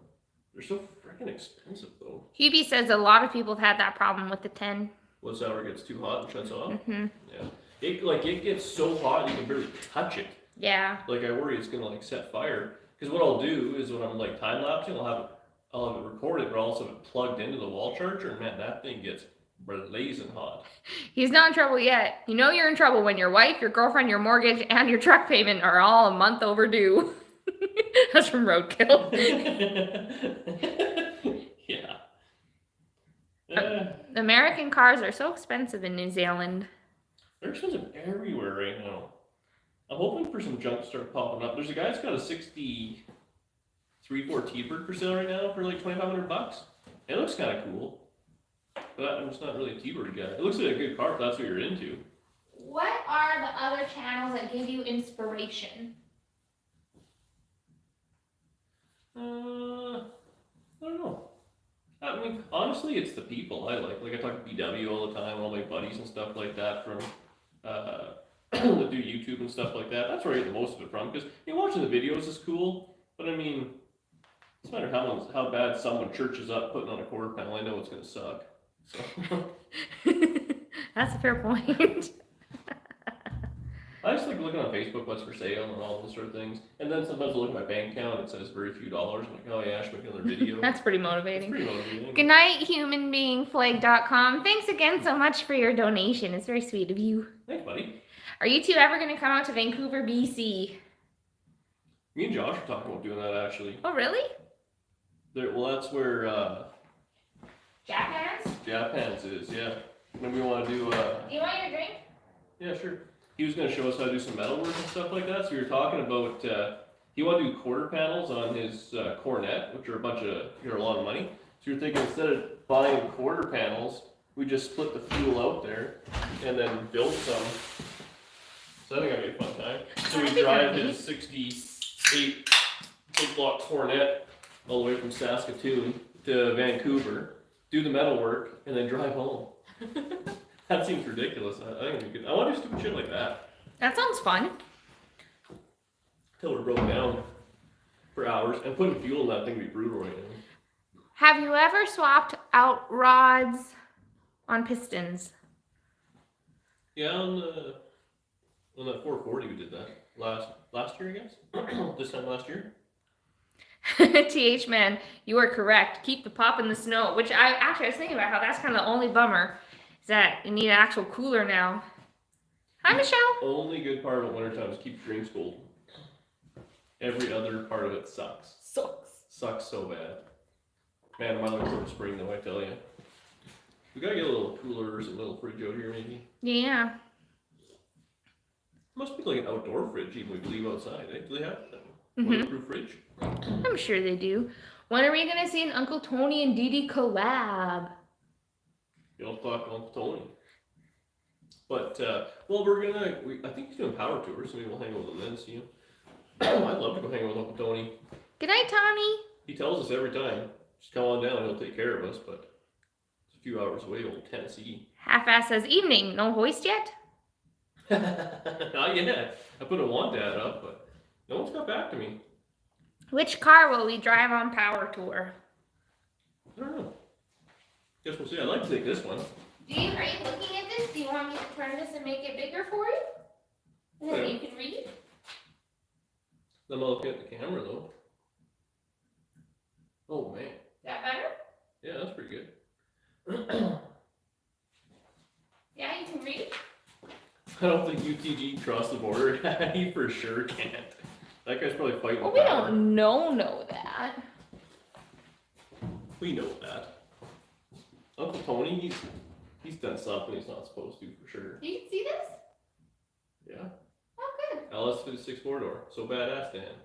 They're so freaking expensive, though. Hubie says a lot of people have had that problem with the 10. What's that where it gets too hot and shuts off? Mm-hmm. Yeah. It gets so hot you can barely touch it. Yeah. Like, I worry it's gonna like set fire. Because what I'll do is when I'm like time lapsing, I'll have it recorded, but I'll also have it plugged into the wall charger, and man, that thing gets blazing hot. He's not in trouble yet. You know you're in trouble when your wife, your girlfriend, your mortgage, and your truck payment are all a month overdue. That's from Roadkill. Yeah. American cars are so expensive in New Zealand. They're expensive everywhere right now. I'm hoping for some junk to start popping up. There's a guy that's got a 63 Ford T-Bird for sale right now for like $2,500. It looks kind of cool. But I'm just not really a T-Bird guy. It looks like a good car if that's what you're into. What are the other channels that give you inspiration? I don't know. I mean, honestly, it's the people I like. Like, I talk to BW all the time, all my buddies and stuff like that from, that do YouTube and stuff like that. That's where I get the most of it from, because watching the videos is cool, but I mean, no matter how bad someone churches up putting on a quarter panel, I know it's going to suck. So. That's a fair point. I just like looking on Facebook what's for sale and all those sort of things. And then sometimes I look at my bank account, it says very few dollars. I'm like, oh yeah, I should make another video. That's pretty motivating. It's pretty motivating. Good night, humanbeingflag.com. Thanks again so much for your donation. It's very sweet of you. Thanks, buddy. Are you two ever going to come out to Vancouver, BC? Me and Josh are talking about doing that, actually. Oh, really? Well, that's where Japan's? is, yeah. Then we want to do... Do you want your drink? Yeah, sure. He was going to show us how to do some metal work and stuff like that. So we were talking about, he wanted to do quarter panels on his Cornet, which are a lot of money. So we were thinking instead of buying quarter panels, we just split the fuel out there and then build some. So I think that'd be a fun time. So we drive his 68 big block Cornet all the way from Saskatoon to Vancouver, do the metal work, and then drive home. That seems ridiculous. I think it'd be good. I want to do stupid shit like that. That sounds fun. Till we're broken down for hours. And putting fuel in that thing would be brutal right now. Have you ever swapped out rods on pistons? Yeah, on that 440 we did that. Last year, I guess? This time last year? TH man, you are correct. Keep the pop in the snow, which I was thinking about how that's kind of the only bummer. Is that you need an actual cooler now. Hi, Michelle. Only good part about wintertime is keep drinks cold. Every other part of it sucks. Sucks so bad. Man, am I looking forward to spring though, I tell you. We gotta get a little cooler or some little fridge out here maybe. Yeah. Must be like an outdoor fridge even if we leave outside. Eh? Do they have that? Mm-hmm. Waterproof fridge? I'm sure they do. When are we going to see an Uncle Tony and Dee Dee collab? You'll talk Uncle Tony. But, well, I think he's doing power tours, so maybe we'll hang out with him then, see him. I'd love to go hang out with Uncle Tony. Good night, Tommy. He tells us every time, just come on down, he'll take care of us, but it's a few hours away, old Tennessee. Half-ass says, evening, no hoist yet? Not yet. I put a want ad up, but no one's got back to me. Which car will we drive on Power Tour? I don't know. Guess we'll see. I'd like to take this one. Are you looking at this? Do you want me to turn this and make it bigger for you? And then you can read? I'm looking at the camera though. Oh man. Is that better? Yeah, that's pretty good. Yeah, you can read? I don't think UTG crossed the border. He for sure can't. That guy's probably fighting. Well, we don't know that. We know that. Uncle Tony, he's done something he's not supposed to for sure. Do you see this? Yeah. Oh, good. LS56 4-door. So badass, Dan.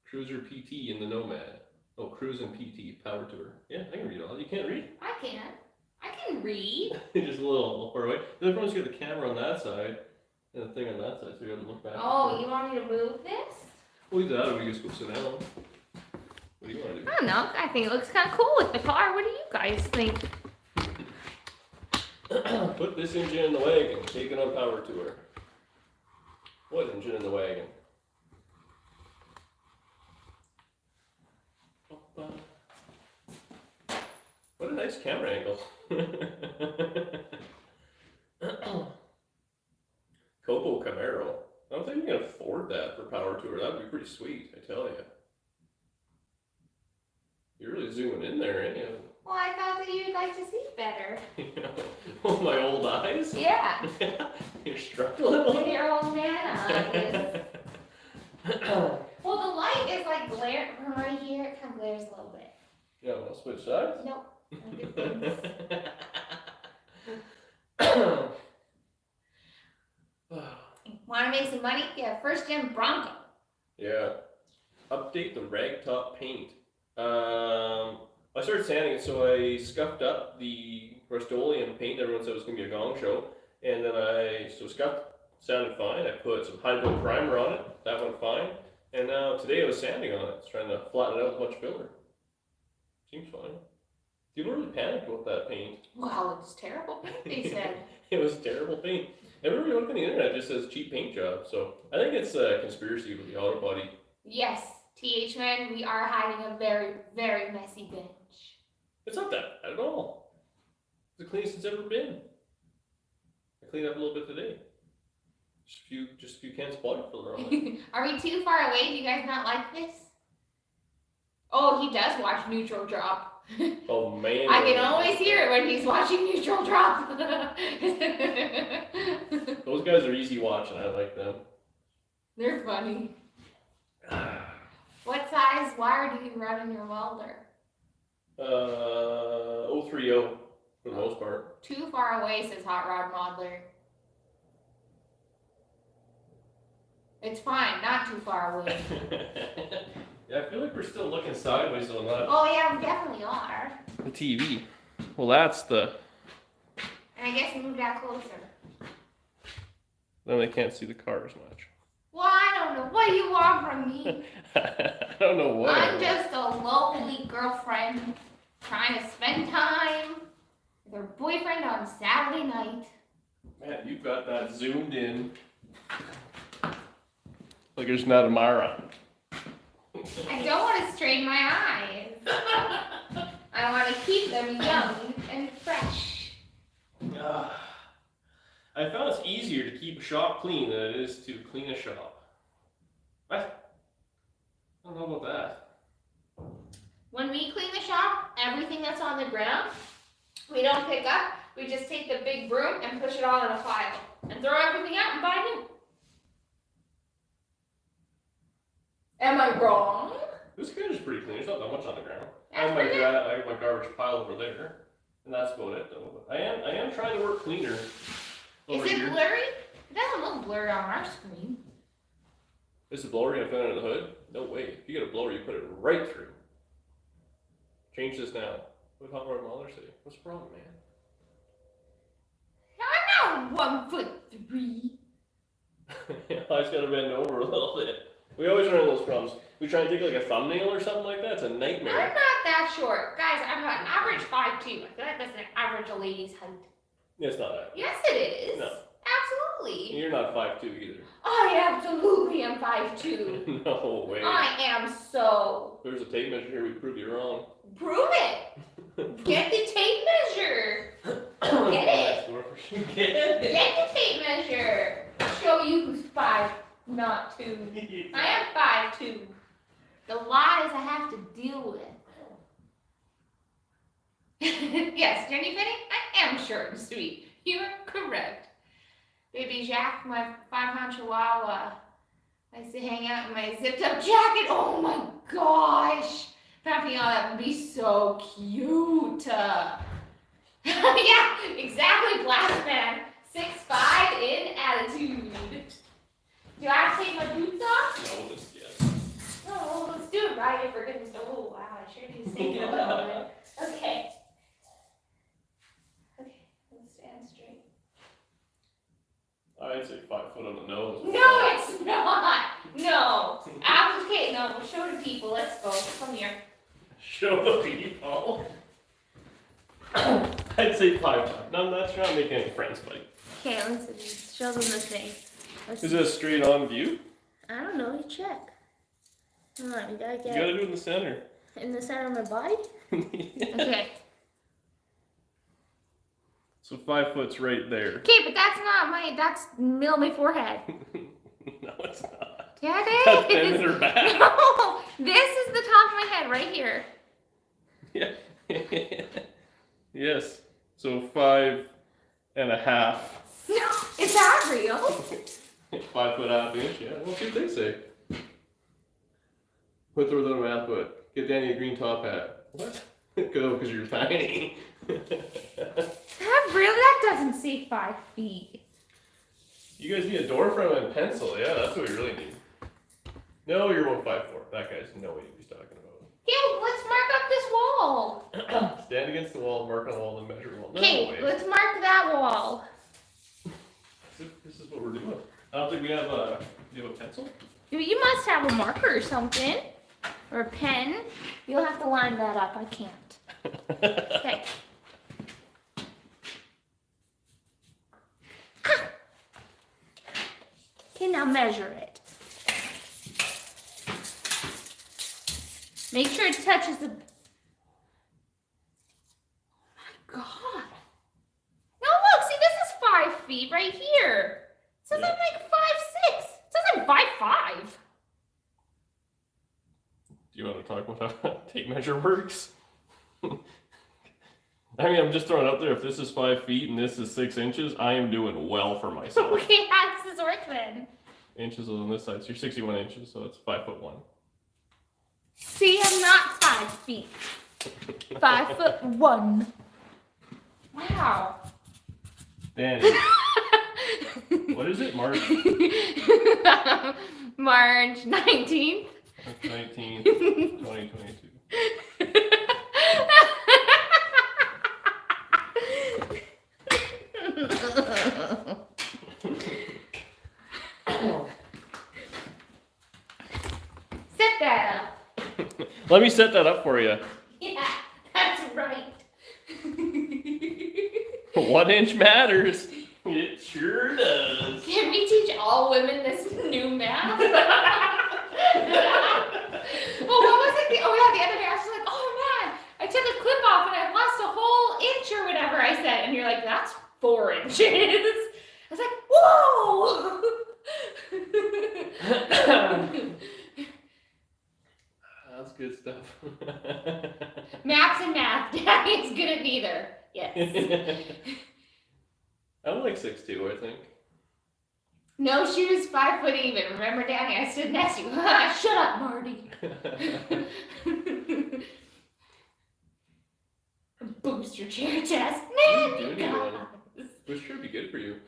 Cruiser PT in the Nomad. Oh, Cruise and PT Power Tour. Yeah, I can read all. You can't read? I can. I can read. Just a little far away. The other one's got the camera on that side and the thing on that side, so you gotta look back. Oh, you want me to move this? Well, either that or we just go sit down. What do you want to do? I don't know. I think it looks kind of cool with the car. What do you guys think? Put this engine in the wagon. Take it on Power Tour. What engine in the wagon? What a nice camera angle. Coco Camaro. I don't think we can afford that for Power Tour. That would be pretty sweet, I tell you. You're really zooming in there, ain't you? Well, I thought that you'd like to see better. Oh, my old eyes? Yeah. You're struggling. With your old man eyes. Well, the light is like glare from right here. It kind of glares a little bit. Yeah, want to switch sides? Nope. Want to make some money? Yeah, first gen Bronco. Yeah. Update the ragtop paint. I started sanding it, so I scuffed up the Rust-Oleum paint. Everyone said it was going to be a gong show. And then scuffed sounded fine. I put some hydro primer on it. That went fine. And now today I was sanding on it, trying to flatten it out with much filler. Seems fine. People really panicked about that paint. Well, it's terrible paint, they said. It was terrible paint. Everybody look on the internet just says cheap paint job. So I think it's a conspiracy with the auto body. Yes, TH men, we are hiding a very, very messy bench. It's not that bad at all. It's the cleanest it's ever been. I cleaned up a little bit today. Just a few cans of water filler on it. Are we too far away? Do you guys not like this? Oh, he does watch Neutral Drop. Oh man. I can always hear it when he's watching Neutral Drop. Those guys are easy watching. I like them. They're funny. What size wire do you run in your welder? 030 for the most part. Too far away, says Hot Rod Modeler. It's fine, not too far away. Yeah, I feel like we're still looking sideways on that. Oh yeah, we definitely are. The TV. Well, that's the. And I guess move that closer. Then they can't see the car as much. Well, I don't know. What do you want from me? I don't know what. I'm just a lonely girlfriend trying to spend time with her boyfriend on Saturday night. Man, you've got that zoomed in. Like there's not a Mara. I don't want to strain my eyes. I want to keep them young and fresh. I found it's easier to keep a shop clean than it is to clean a shop. What? I don't know about that. When we clean the shop, everything that's on the ground, we don't pick up. We just take the big broom and push it all in a pile and throw everything out and buy new. Am I wrong? This guy is pretty clean. There's not that much on the ground. I That's have pretty good. I have my garbage pile over there, and that's about it. Though. I am trying to work cleaner. Over Is it here. blurry? It doesn't look blurry on our screen. Is the blower gonna fit under the hood? No way. If you get a blower, you put it right through. Change this now. What did Hot Rod Mahler say? What's the problem, man? I'm not 1'3". I just gotta bend over a little bit. We always run into those problems. We try and take like a thumbnail or something like that. It's a I'm nightmare. not that short. Guys, I'm an average 5'2". I feel like that's an average a lady's height. It's not that. Yes, it is. No. absolutely. You're not 5'2" either. I absolutely am 5'2". No way. I am so. There's a tape measure here. We prove you wrong. Prove it. Get the tape measure. Get it. Get it. Get the tape measure. Show you who's 5, not 2. I am 5'2". The lies I have to deal with. Yes, Jenny Penny, I am short and sweet. You are correct. Baby Jack, my 5-pound chihuahua, likes to hang out in my zipped up jacket. Oh my gosh. Wrapping all that would be so cute. Yeah, exactly, Black Man. 6'5" in attitude. Do I have to take my boots off? No, just yes. No, let's do it right for goodness. Oh wow, I sure need to stay a little bit. Okay. Okay, let's stand straight. I'd say 5 foot on the nose. No, it's not. No. Okay, no, we'll show the people. Let's go. Come here. Show the people. I'd say 5'5". No, I'm not trying to make any friends, buddy. Okay, let's show them the thing. Is it a straight on view? I don't know. You check. Hold on, we gotta You get gotta do it in the center. in the center of my body. Yeah. Okay. So 5 foot's right there. Okay, but that's not my. That's middle of my forehead. No, it's not. Yeah, it That's is. bending her back. No, this is the top of my head right here. Yeah. Yes. So 5.5. No, is that real? 5 foot half inch. Yeah. We'll see what they say. Put the little math book. Get Danny a green top hat. What? Go, because you're tiny. That really? That doesn't say 5 feet. You guys need a door frame and pencil. Yeah, that's what we really need. No, you're 1'5'4". That guy's no way he's talking about. Yeah, let's mark up this wall. Stand against the wall, mark on the wall, and measure the wall. No Okay, way. let's mark that wall. This is what we're doing. I don't think we have a. Do you have a pencil? You must have a marker or something. Or a pen. You'll have to line that up. I can't. Okay. Okay, now measure it. Make sure it touches the. Oh my God. No, look, see, this is 5 feet right here. It says I'm like 5'6". It says I'm 5'5". Do you want to talk about how tape measure works? I mean, I'm just throwing it out there. If this is 5 feet and this is 6 inches, I am doing well for myself. Okay, how does this work then? Inches on this side, so you're 61 inches, so it's 5'1". See, I'm not 5 feet. 5'1". Wow. Danny. What is it? March March 19th. 19th, 2022. Set that up. Let me set that up for you. Yeah, that's right. 1 inch matters. It sure does. Can we teach all women this new math? Well, what was it? Oh yeah, the other day I was like, oh man, I took a clip off and I've lost a whole inch or whatever I said. And you're like, that's 4 inches. I was like, whoa! That's good stuff. Maths and math. Daddy's good at neither. Yes. I'm like 6'2", I think. No, she was 5 foot even. Remember, Danny? I stood next to you. Shut up, Marty. Boost your chair chest. Man, you guys. Which should be good for you.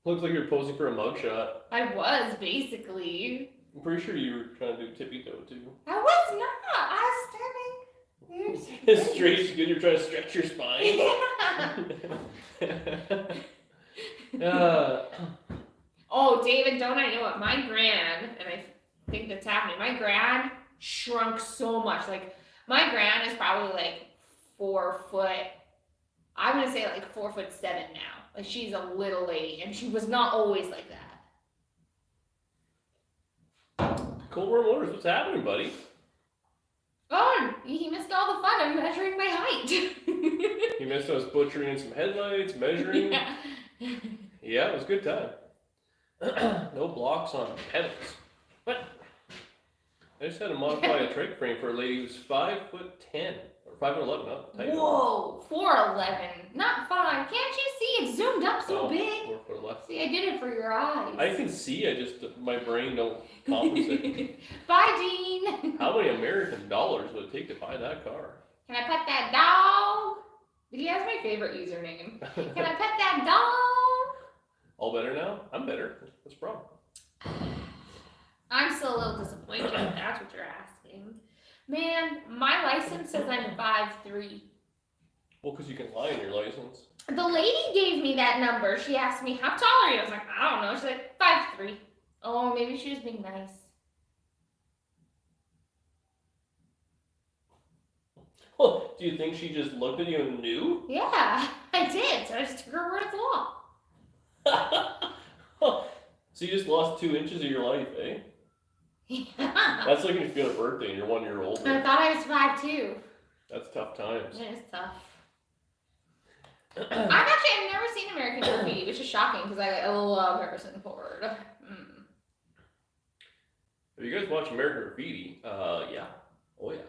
Looks like you're posing for a mugshot. I was, basically. I'm pretty sure you were trying to do tippy toe too. I was not. I was standing. Straight is good. You're trying to stretch your spine. Oh, David, don't I know it? My gran, and I think that's happening. My gran shrunk so much. Like my gran is probably like 4 foot. I'm gonna say like 4'7" now. Like, she's a little lady, and she was not always like that. Cold War Motors, what's happening, buddy? Oh, he missed all the fun of measuring my height. He missed us butchering some headlights, measuring. Yeah. Yeah, it was a good time. No blocks on pedals. What? I just had to modify a trike frame for a lady who's 5'10" or 5'11", not tight. Whoa, 4'11", not 5. Can't you see it's zoomed up so big? 4'11". See, I did it for your eyes. I can see, I just, my brain don't compensate. Bye, Jean. How many American dollars would it take to buy that car? Can I pet that dog? He has my favorite username. Can I pet that dog? All better now? I'm better. What's the problem? I'm still a little disappointed if that's what you're asking. Man, my license says I'm 5'3". Well, because you can lie in your license. The lady gave me that number. She asked me, how tall are you? I was like, I don't know. She's like, 5'3". Oh, maybe she was being nice. Well, do you think she just looked at you and knew? Yeah, I did. So I just took her word of law. So you just lost 2 inches of your life, eh? Yeah. That's like if you get a birthday and you're 1 year older. I thought I was 5'2". That's tough times. It is tough. I've never seen American Graffiti, which is shocking because I love Harrison Ford. Mm. If you guys watch American Graffiti, yeah. Oh, yeah.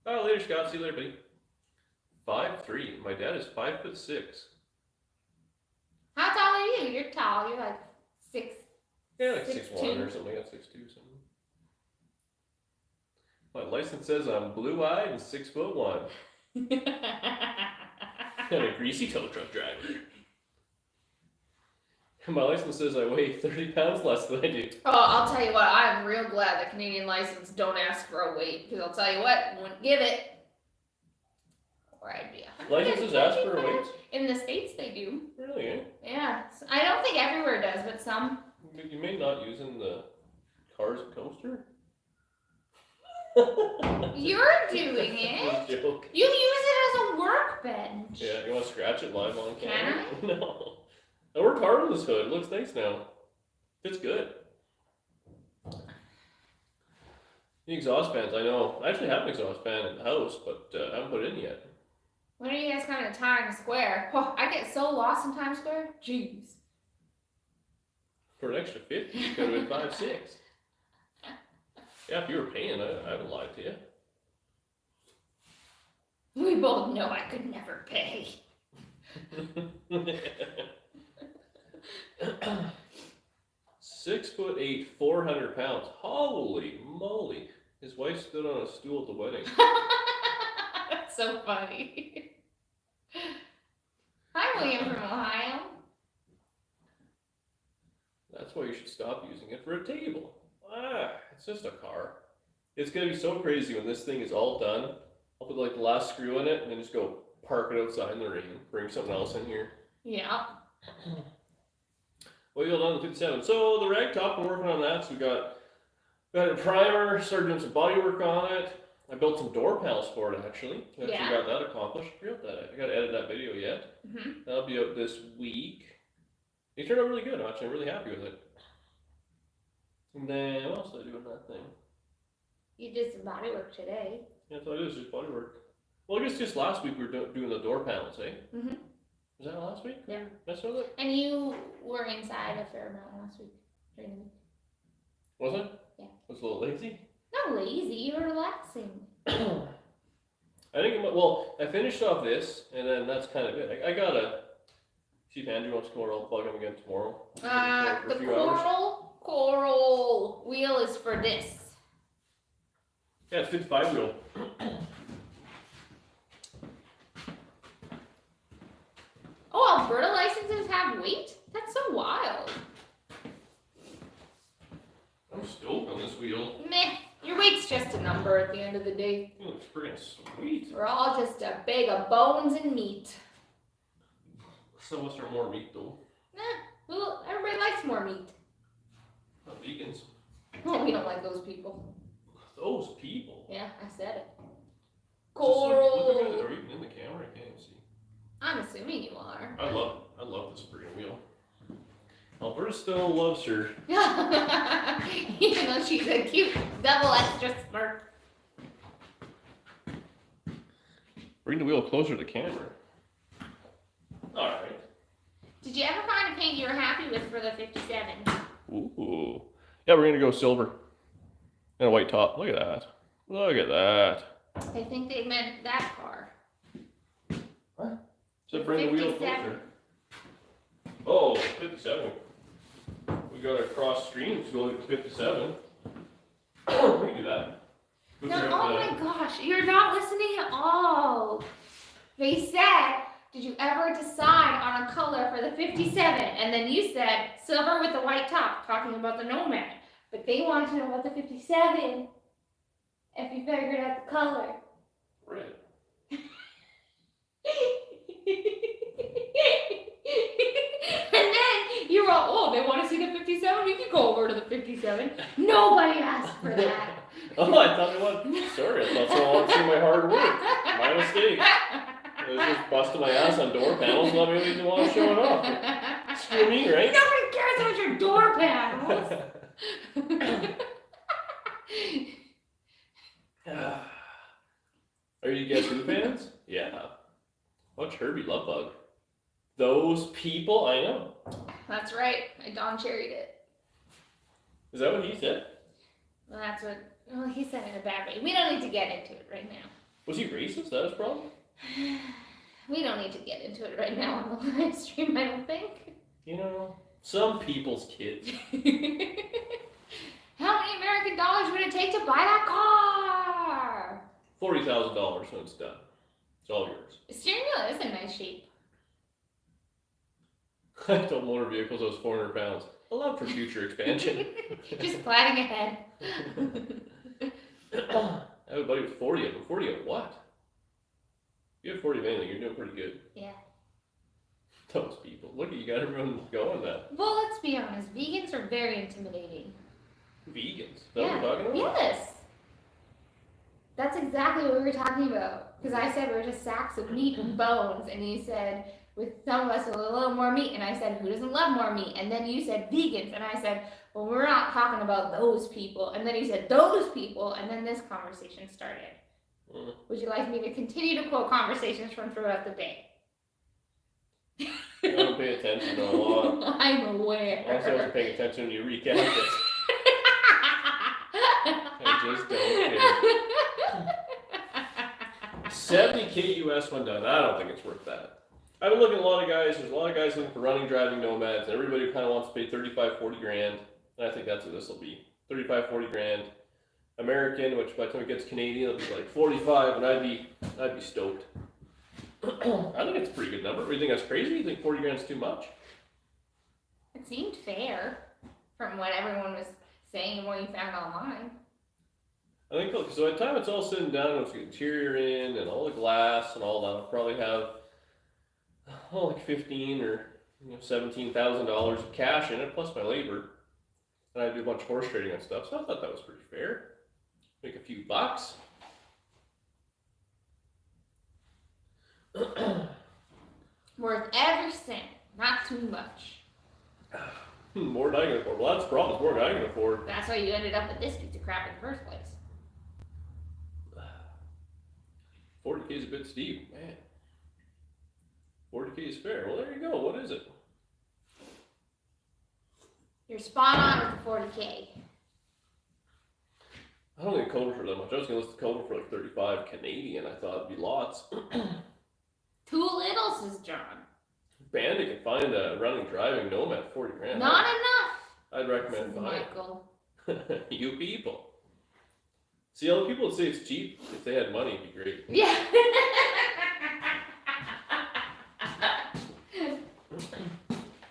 Later, Scott. See you later, buddy. 5'3". My dad is 5'6". How tall are you? You're tall. You're like 6. Yeah, like 6'2". 6'1" or something. I got 6'2" something. My license says I'm blue-eyed and 6'1". And a greasy tow truck driver. My license says I weigh 30 pounds less than I do. Oh, I'll tell you what. I'm real glad the Canadian license don't ask for a weight because I'll tell you what, wouldn't give it. Or I'd be 100. Licenses ask for a weight? In the States, they do. Really, eh? Yeah. I don't think everywhere does, but some. You may not use in the car's coaster. You're doing it. Joke. You use it as a workbench. Yeah, you want to scratch it live on camera? Can I? No. I worked hard on this hood. It looks nice now. It's good. The exhaust fans, I know. I actually have an exhaust fan in the house, but I haven't put it in yet. When are you guys coming to Times Square? Oh, I get so lost in Times Square. Jeez. For an extra 50, you could have been 5'6". Yeah, if you were paying, I haven't lied to you. We both know I could never pay. 6'8", 400 pounds. Holy moly! His wife stood on a stool at the wedding. That's so funny. Hi, William from Ohio. That's why you should stop using it for a table. It's just a car. It's gonna be so crazy when this thing is all done. I'll put like the last screw in it and then just go park it outside in the rain. Bring something else in here. Yeah. Wheel on the 57. So the rag top, I'm working on that. So we got a primer, started doing some body work on it. I built some door panels for it actually. I actually got that accomplished. I got to edit that video yet. Mm-hmm. That'll be out this week. It turned out really good. Actually, I'm really happy with it. And then what else did I do in that thing? You did some body work today. Yeah, that's all it is, just body work. Well, I guess just last week we were doing the door panels, eh? Mm-hmm. Was that last week? Yeah. That's what it? And you were inside a fair amount last week. During the week. Was it? Yeah. Was a little lazy? Not lazy, you were relaxing. I think, well, I finished off this, and then that's kind of it. I gotta see if Andrew wants to come over. I'll plug him again tomorrow. For The a few hours. coral wheel is for this. Yeah, it's 55 wheel. Oh, Alberta licenses have weight? That's so wild. I'm stoked on this wheel. Meh, your weight's just a number at the end of the day. It looks freaking sweet. We're all just a bag of bones and meat. Some of us are more meat though. Well, everybody likes more meat. Not vegans. Oh, we don't like those people. Those people. Yeah, I said it. Coral. Coral. Are you in the camera? I can't even see. I'm assuming you are. I love I love this spring wheel. Alberta still loves her. Even though she's a cute double extra smart. Bring the wheel closer to the camera. Alright. Did you ever find a paint you were happy with for the 57? Ooh. Yeah, we're gonna go silver. And a white top. Look at that. Look at that. I think they meant that car. What? So bring the wheel 57. closer. Oh, 57. We got to cross streams going to 57. We can do that. No, oh my gosh, you're not listening at all. They said, did you ever decide on a color for the 57? And then you said silver with the white top, talking about the Nomad. But they wanted to know about the 57. If you figured out the color. Red. And then you were all, oh, they want to see the 57? You can go over to the 57. Nobody asked for that. Oh, I thought it was. Sorry, I thought someone wanted to see my hard work. My mistake. I was just busting my ass on door panels, not really didn't want to show it off. Screw me, right? Nobody cares about your door panels. Are you Guess Who fans? Yeah. Watch Herbie Love Bug. Those people, I know. That's right. I Don Cherried it. Is that what he said? Well, that's what. Well, he said it in a bad way. We don't need to get into it right now. Was he racist? That his problem? We don't need to get into it right now on the live stream, I don't think. You know, some people's kids. How many American dollars would it take to buy that car? $40,000 when it's done. It's all yours. The steering wheel is in nice shape. I told motor vehicles I was 400 pounds. Allowed for future expansion. Just planning ahead. I have a buddy with 40 of them. 40 of what? If you have 40 of anything, you're doing pretty good. Yeah. Those people. Look, you got everyone going that. Well, let's be honest. Vegans are very intimidating. Vegans? Is that what we're talking about? Yes. That's exactly what we were talking about. Because I said we're just sacks of meat and bones, and you said with some of us a little more meat, and I said who doesn't love more meat? And then you said vegans, and I said, well, we're not talking about those people. And then you said those people, and then this conversation started. Would you like me to continue to quote conversations from throughout the day? I don't pay attention a lot. I'm aware. Also, I wasn't paying attention when you recap it. I just don't care. $70K US when done. I don't think it's worth that. I've been looking at a lot of guys. There's a lot of guys looking for running, driving Nomads, and everybody kind of wants to pay 35, 40 grand. And I think that's what this will be. 35, 40 grand. American, which by the time it gets Canadian, it'll be like 45, and I'd be stoked. I think it's a pretty good number. Do you think that's crazy? You think 40 grand's too much? It seemed fair from what everyone was saying and what you found online. I think so. By the time it's all sitting down, with the interior in and all the glass and all that, I'll probably have like $15,000 or $17,000 of cash in it plus my labor, and I do a bunch of horse trading and stuff. So I thought that was pretty fair. Make a few bucks. Worth every cent, not too much. More than I can afford. Well, that's the problem. It's more than I can afford. That's why you ended up with this piece of crap in the first place. 40K is a bit steep, man. 40K is fair. Well, there you go. What is it? You're spot on with the 40K. I don't think Cobra for that much. I was going to list the Cobra for like 35 Canadian. I thought it'd be lots. Too little, says John. Bandit can find a running, driving Nomad at 40 grand. Not enough. I'd recommend buying. Michael. You people. See, all the people would say it's cheap. If they had money, it'd be great. Yeah.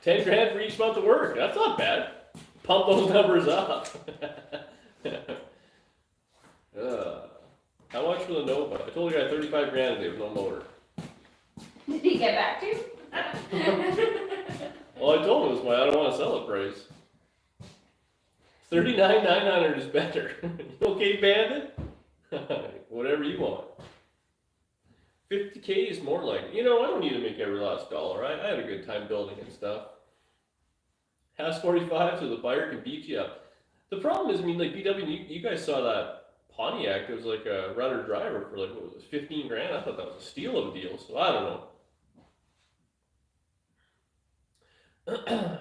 $10 grand for each month of work. That's not bad. Pump those numbers up. How much for the Nova? I told you I had 35 grand today with no motor. Did he get back to you? Well, I told him it was my I don't want to sell it price. $39,900 is better. You okay, Bandit? Whatever you want. 50K is more like, I don't need to make every last dollar. I had a good time building and stuff. Has 45 so the buyer can beat you up. The problem is, like BW, you guys saw that Pontiac. It was like a rudder driver for like, what was it, 15 grand? I thought that was a steal of a deal, so I don't know.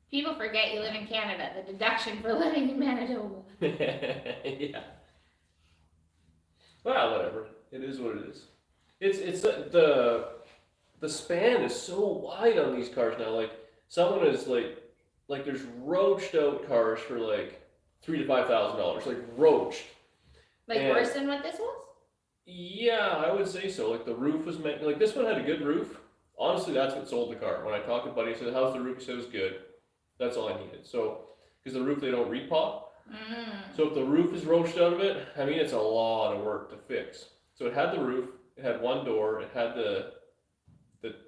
People forget you live in Canada. The deduction for living in Manitoba. Yeah. Well, whatever. It is what it is. It's the span is so wide on these cars now. Like someone is like there's roached out cars for like $3,000 to $5,000, like roached. Like worse than what this was? Yeah, I would say so. Like the roof was meant, like this one had a good roof. Honestly, that's what sold the car. When I talked to Buddy, he said, "How's the roof?" He said it was good. That's all I needed. So, because the roof they don't repot. So if the roof is roached out of it, it's a lot of work to fix. So it had the roof, it had one door, it had the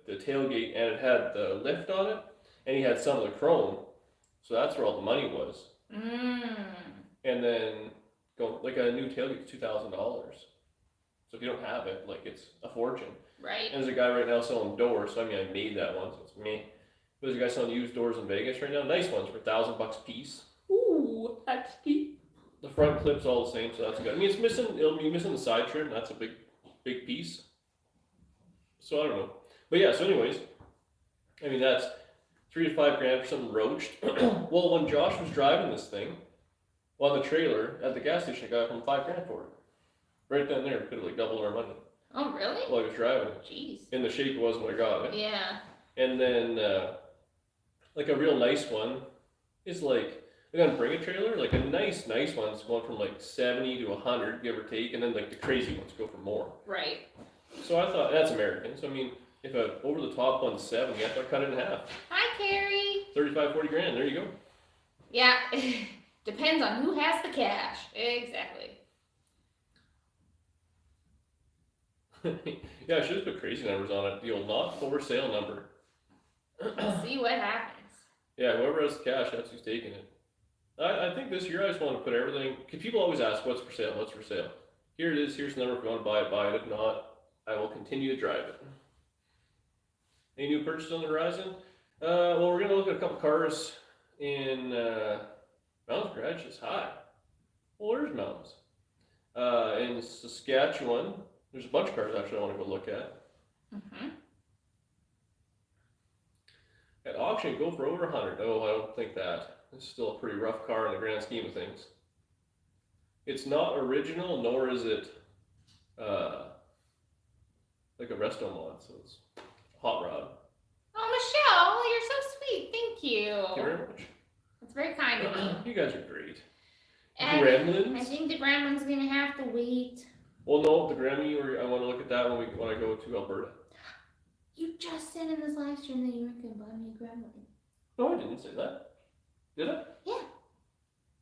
tailgate, and it had the lift on it, and he had some of the chrome. So that's where all the money was. And then like a new tailgate is $2,000. So if you don't have it, like it's a fortune. Right. And there's a guy right now selling doors. So I made that one, so it's me. There's a guy selling used doors in Vegas right now. Nice ones for $1,000 a piece. Ooh, that's cheap. The front clip's all the same, so that's good. It's missing. It'll be missing the side trim. That's a big piece. So I don't know. But yeah. So anyways, that's $3,000 to $5,000 for something roached. Well, when Josh was driving this thing on the trailer at the gas station, I got from $5,000 for it. Right down there, could have like doubled our money. Oh really? While I was driving it. Jeez. In the shape it was when I got it. Yeah. And then like a real nice one is like. They're gonna bring a trailer, like a nice one's going from like 70 to 100, give or take, and then like the crazy ones go for more. Right. So I thought that's American. So if a over the top one's 70, I thought cut it in half. Hi, Carrie. 35, 40 grand. There you go. Yeah. Depends on who has the cash. Exactly. Yeah, I should have put crazy numbers on it. The old not for sale number. See what happens. Yeah, whoever has the cash, that's who's taking it. I think this year I just want to put everything, because people always ask, what's for sale, what's for sale? Here it is, here's the number, if you want to buy it, buy it. If not, I will continue to drive it. Any new purchases on the horizon? Well, we're going to look at a couple cars in Mountains Garage is high. Well, where's Mountains? In Saskatchewan, there's a bunch of cars actually I want to go look at. At auction, go for over 100. Oh, I don't think that. It's still a pretty rough car in the grand scheme of things. It's not original, nor is it like a resto mod, so it's a hot rod. Oh, Michelle, you're so sweet. Thank you. Thank you very much. That's very kind of you. You guys are great. And Gremlins? I think the gremlin's gonna have to wait. Well, no, the Grammy, I want to look at that when I go to Alberta. You just said in this live stream that you were gonna buy me a gremlin. No, I didn't say that. Did I? Yeah.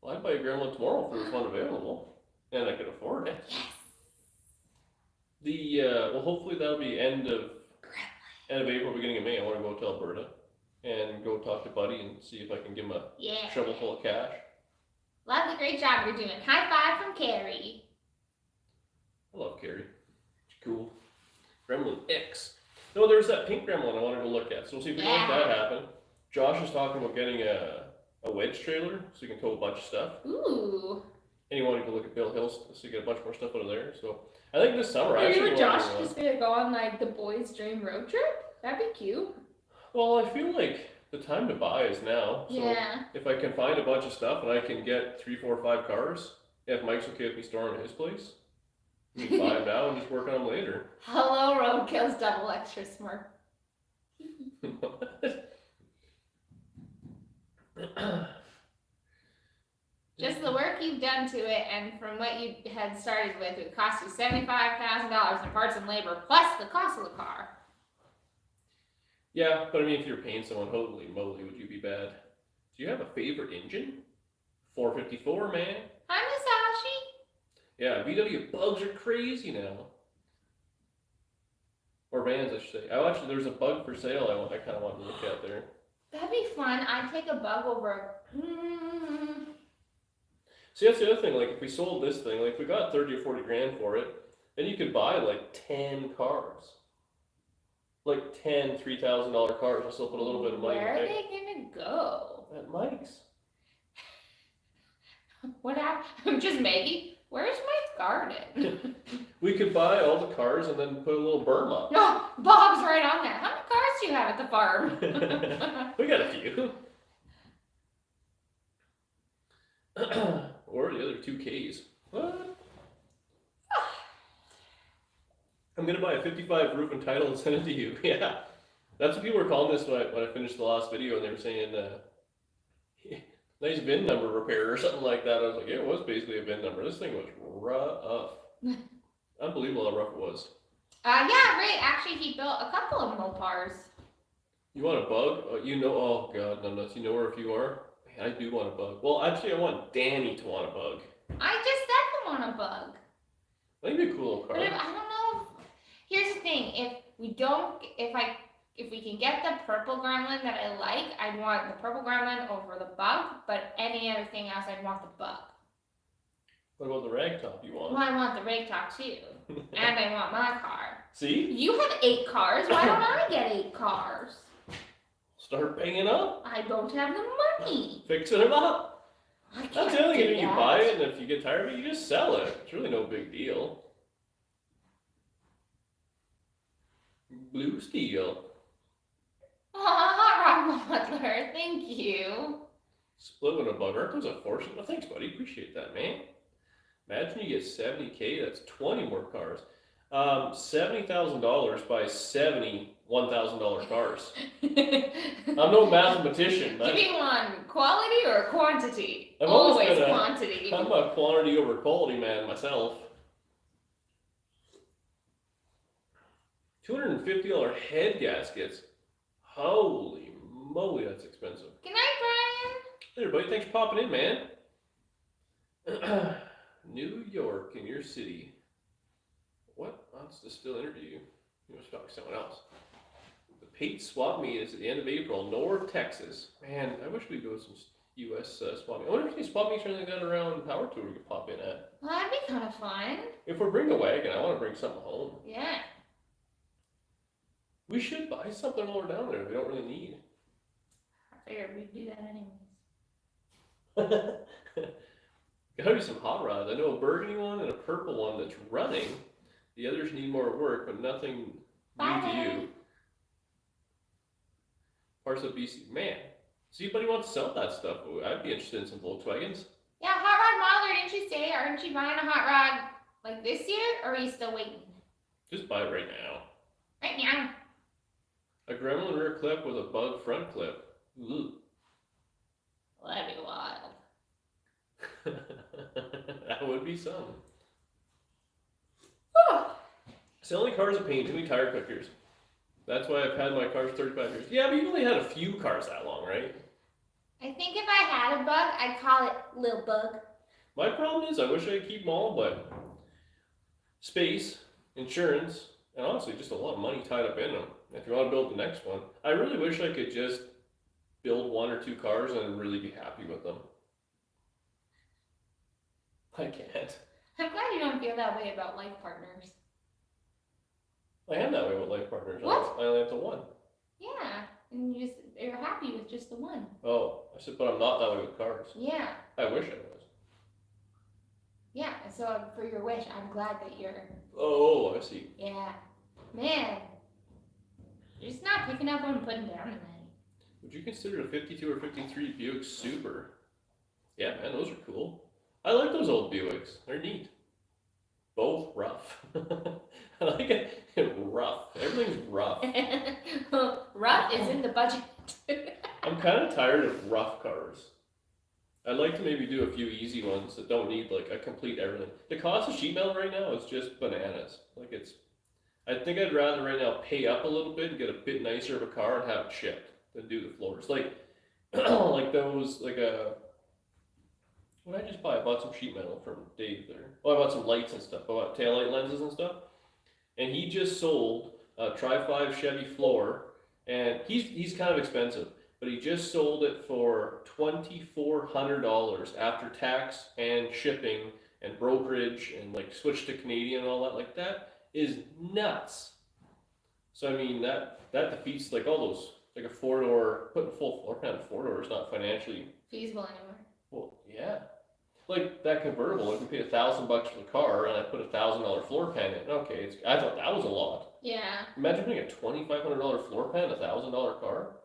Well, I'd buy a Gremlin tomorrow if there was one available, and I could afford it. Yes. Well, hopefully that'll be end of April, beginning of May. I want to go to Alberta and go talk to Buddy and see if I can give him a shovel full of cash. Love the great job you're doing. High five from Carrie. I love Carrie. She's cool. Gremlin X. No, there's that pink Gremlin I want to go look at. So we'll see if we can make that happen. Josh is talking about getting a wedge trailer so you can tow a bunch of stuff. Ooh. And he wanted to look at Bill Hills so you get a bunch more stuff out of there. So I think this summer Are you and Josh just gonna go on like the boys' dream road trip? That'd be cute. Well, I feel like the time to buy is now. So if I can find a bunch of stuff and I can get 3, 4, 5 cars, if Mike's okay with me storing at his place, we can buy them now and just work on them later. Hello, Roadkill's double extra smart. Just the work you've done to it, and from what you had started with, it cost you $75,000 in parts and labor, plus the cost of the car. Yeah, but if you're paying someone, holy moly, would you be bad? Do you have a favorite engine? 454, man. Hi, Masashi. Yeah, VW bugs are crazy now. Or vans, I should say. There's a bug for sale I kind of want to look at there. That'd be fun. I'd take a bug over. See, that's the other thing. Like, if we sold this thing, like, if we got 30 or 40 grand for it, Then you could buy like 10 cars. Like 10 $3,000 cars and still put a little bit of money in Where the are bank. they gonna go? At Mike's. What happened? Just Maggie? Where's my garden? We could buy all the cars and then put a little berm up. No, Bob's right on there. How many cars do you have at the farm? We got a few. Or the other 2Ks. What? I'm gonna buy a 55 roof and title and send it to you. Yeah. That's what people were calling this when I finished the last video, and they were saying, nice VIN number repair or something like that. I was like, yeah, it was basically a VIN number. This thing was rough. Unbelievable how rough it was. Yeah, right. Actually, he built a couple of Mopars. You want a bug? Oh god, no nuts. You know where if you are? Man, I do want a bug. Well, actually, I want Danny to want a bug. I just said him on a bug. That'd be a cool little car. But I don't know. Here's the thing: if we can get the purple gremlin that I like, I'd want the purple gremlin over the bug. But any other thing else, I'd want the bug. What about the ragtop you want? Well, I want the rag top too, and I want my car. See? You have 8 cars. Why don't I get 8 cars? Start banging up. I don't have the money. Fixing them up. I can't That's the other thing. do If you that. buy it, and if you get tired of it, you just sell it. It's really no big deal. Blue steel. Hot Rod Butler, thank you. Split with a bug. Aren't those a fortune? Well, thanks, buddy. Appreciate that, man. Imagine you get 70K. That's 20 more cars. $70,000 buys 70 $1,000 cars. I'm no mathematician. Give me one. Quality or quantity? I've always Always been quantity. I'm a quantity over quality man myself. $250 head gaskets. Holy moly, that's expensive. Good night, Brian. Hey everybody, thanks for popping in, man. New York in your city. What? That's the still interview. You must talk to someone else. The Pate swap meet is at the end of April, North Texas. Man, I wish we'd go to some U.S. Swap meet. I wonder if any swap meets or anything like that around Power Tour we could pop in at. Well, that'd be kind of fun. If we're bringing a wagon, I want to bring something home. Yeah. We should buy something while we're down there we don't really need. I figured we'd do that anyways. Gotta be some hot rods. I know a burgundy one and a purple one that's running. The others need more work, but nothing new to you. Parts of BC. Man, see if anybody wants to sell that stuff. I'd be interested in some Volkswagens. Yeah, hot rod modeler, didn't you say? Aren't you buying a hot rod like this year, or are you still waiting? Just buy it right now. Right now. A gremlin rear clip with a bug front clip. Ooh. Well, that'd be wild. That would be some. Oh. Selling cars a pain, too many tire kickers. That's why I've had my cars 35 years. Yeah, but you've only had a few cars that long, right? I think if I had a bug, I'd call it Lil Bug. My problem is I wish I could keep them all, but space, insurance, and honestly just a lot of money tied up in them. If you want to build the next one, I really wish I could just build 1 or 2 cars and really be happy with them. I can't. I'm glad you don't feel that way about life partners. I am that way with life partners. What? I only have the one. Yeah, and you're happy with just the one. Oh, I said, but I'm not that way with cars. Yeah, I wish I was. yeah. So for your wish, I'm glad that you're. Oh, I see. Yeah, man, you're just not picking up and putting down tonight. Would you consider a 52 or 53 Buick Super? Yeah, man, those are cool. I like those old Buicks. They're neat. Both rough. I like it rough. Everything's rough. Rough is in the budget. I'm kind of tired of rough cars. I'd like to maybe do a few easy ones that don't need like a complete everything. The cost of sheet metal right now is just bananas. Like I think I'd rather right now pay up a little bit and get a bit nicer of a car and have it shipped than do the floors. Like, like those, like what did I just buy? I bought some sheet metal from Dave there. Oh, I bought some lights and stuff. I bought taillight lenses and stuff. And he just sold a Tri-5 Chevy floor, and he's kind of expensive, but he just sold it for $2,400 after tax and shipping and brokerage and like switch to Canadian and all that, like that is nuts. So I mean that defeats like all those, like a 4-door, putting a full floor pan in a 4-door is not financially feasible anymore. well, yeah. Like that convertible, I can pay $1,000 for the car, and I put $1,000 floor pan in. Okay, I thought that was a lot. Yeah. Imagine putting a $2,500 floor pan, $1,000 car,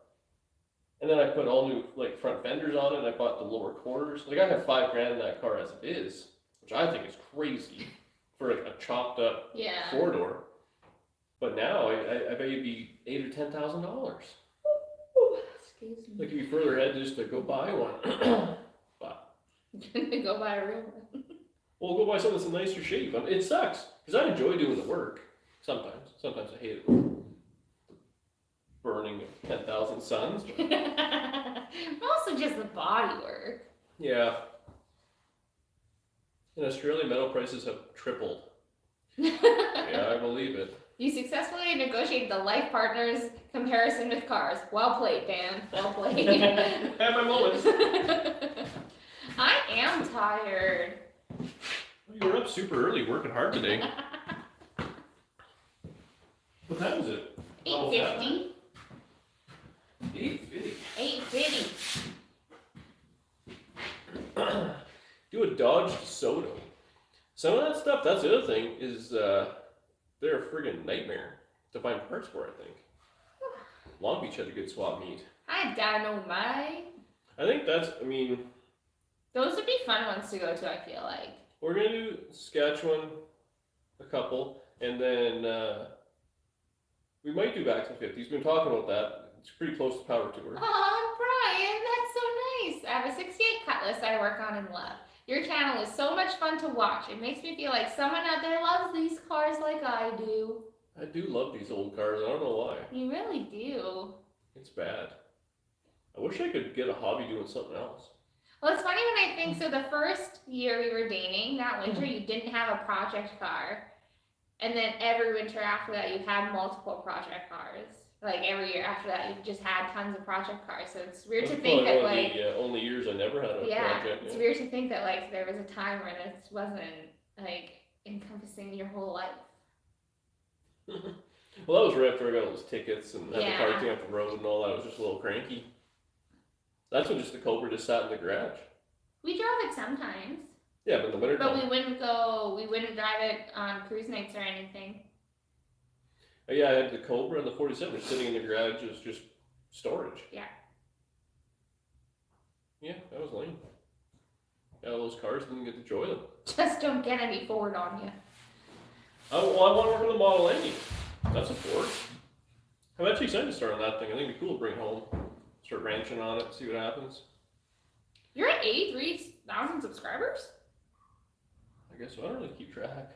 and then I put all new like front fenders on it. And I bought the lower quarters. Like I have $5,000 in that car as it is, which I think is crazy for a chopped up 4-door. But now I bet you'd be $8,000 or $10,000. Excuse me. Like you'd be further ahead just to go buy one. Go buy a real one. Well, go buy something that's in nicer shape. I mean, it sucks because I enjoy doing the work. Sometimes I hate it. Burning 10,000 suns. Also, just the body work. Yeah. In Australia, metal prices have tripled. Yeah, I believe it. You successfully negotiated the life partners comparison with cars. Well played, Dan. Well played. I have my moments. I am tired. You were up super early working hard today. What time is it? 8:50. 8:50. 8:50. Do a Dodge Soto. Some of that stuff, that's the other thing, is they're a friggin' nightmare to find parts for, I think. Long Beach had a good swap meet. I dynamite. I think that's, I mean... Those would be fun ones to go to, I feel like. We're going to do Saskatchewan, a couple, and then we might do back to the 50s. We've been talking about that. It's pretty close to Power Tour. Oh, Brian, that's so nice. I have a 68 Cutlass I work on and love. Your channel is so much fun to watch. It makes me feel like someone out there loves these cars like I do. I do love these old cars. I don't know why. You really do. It's bad. I wish I could get a hobby doing something else. Well, it's funny when I think, so the first year we were dating, that winter, you didn't have a project car. And then every winter after that, you had multiple project cars. Like every year after that, you just had tons of project cars. So it's weird to think that like... only years I never had a project. It's weird to think that like there was a time where this wasn't like encompassing your whole life. Well, that was right after I got all those tickets and had the car thing up the road and all that. I was just a little cranky. That's when just the Cobra just sat in the garage. We drove it sometimes. Yeah, but in the winter But we wouldn't drive it on cruise nights or anything. Yeah, I had the Cobra and the 47 sitting in the garage as just storage. Yeah. Yeah, that was lame. Got all those cars, didn't get to enjoy them. Just don't get any Ford on you. Well, I want to work on the Model A. That's a Ford. I'm actually excited to start on that thing. I think it'd be cool to bring it home. Start ranching on it, see what happens. You're at 83,000 subscribers? I guess so. I don't really keep track.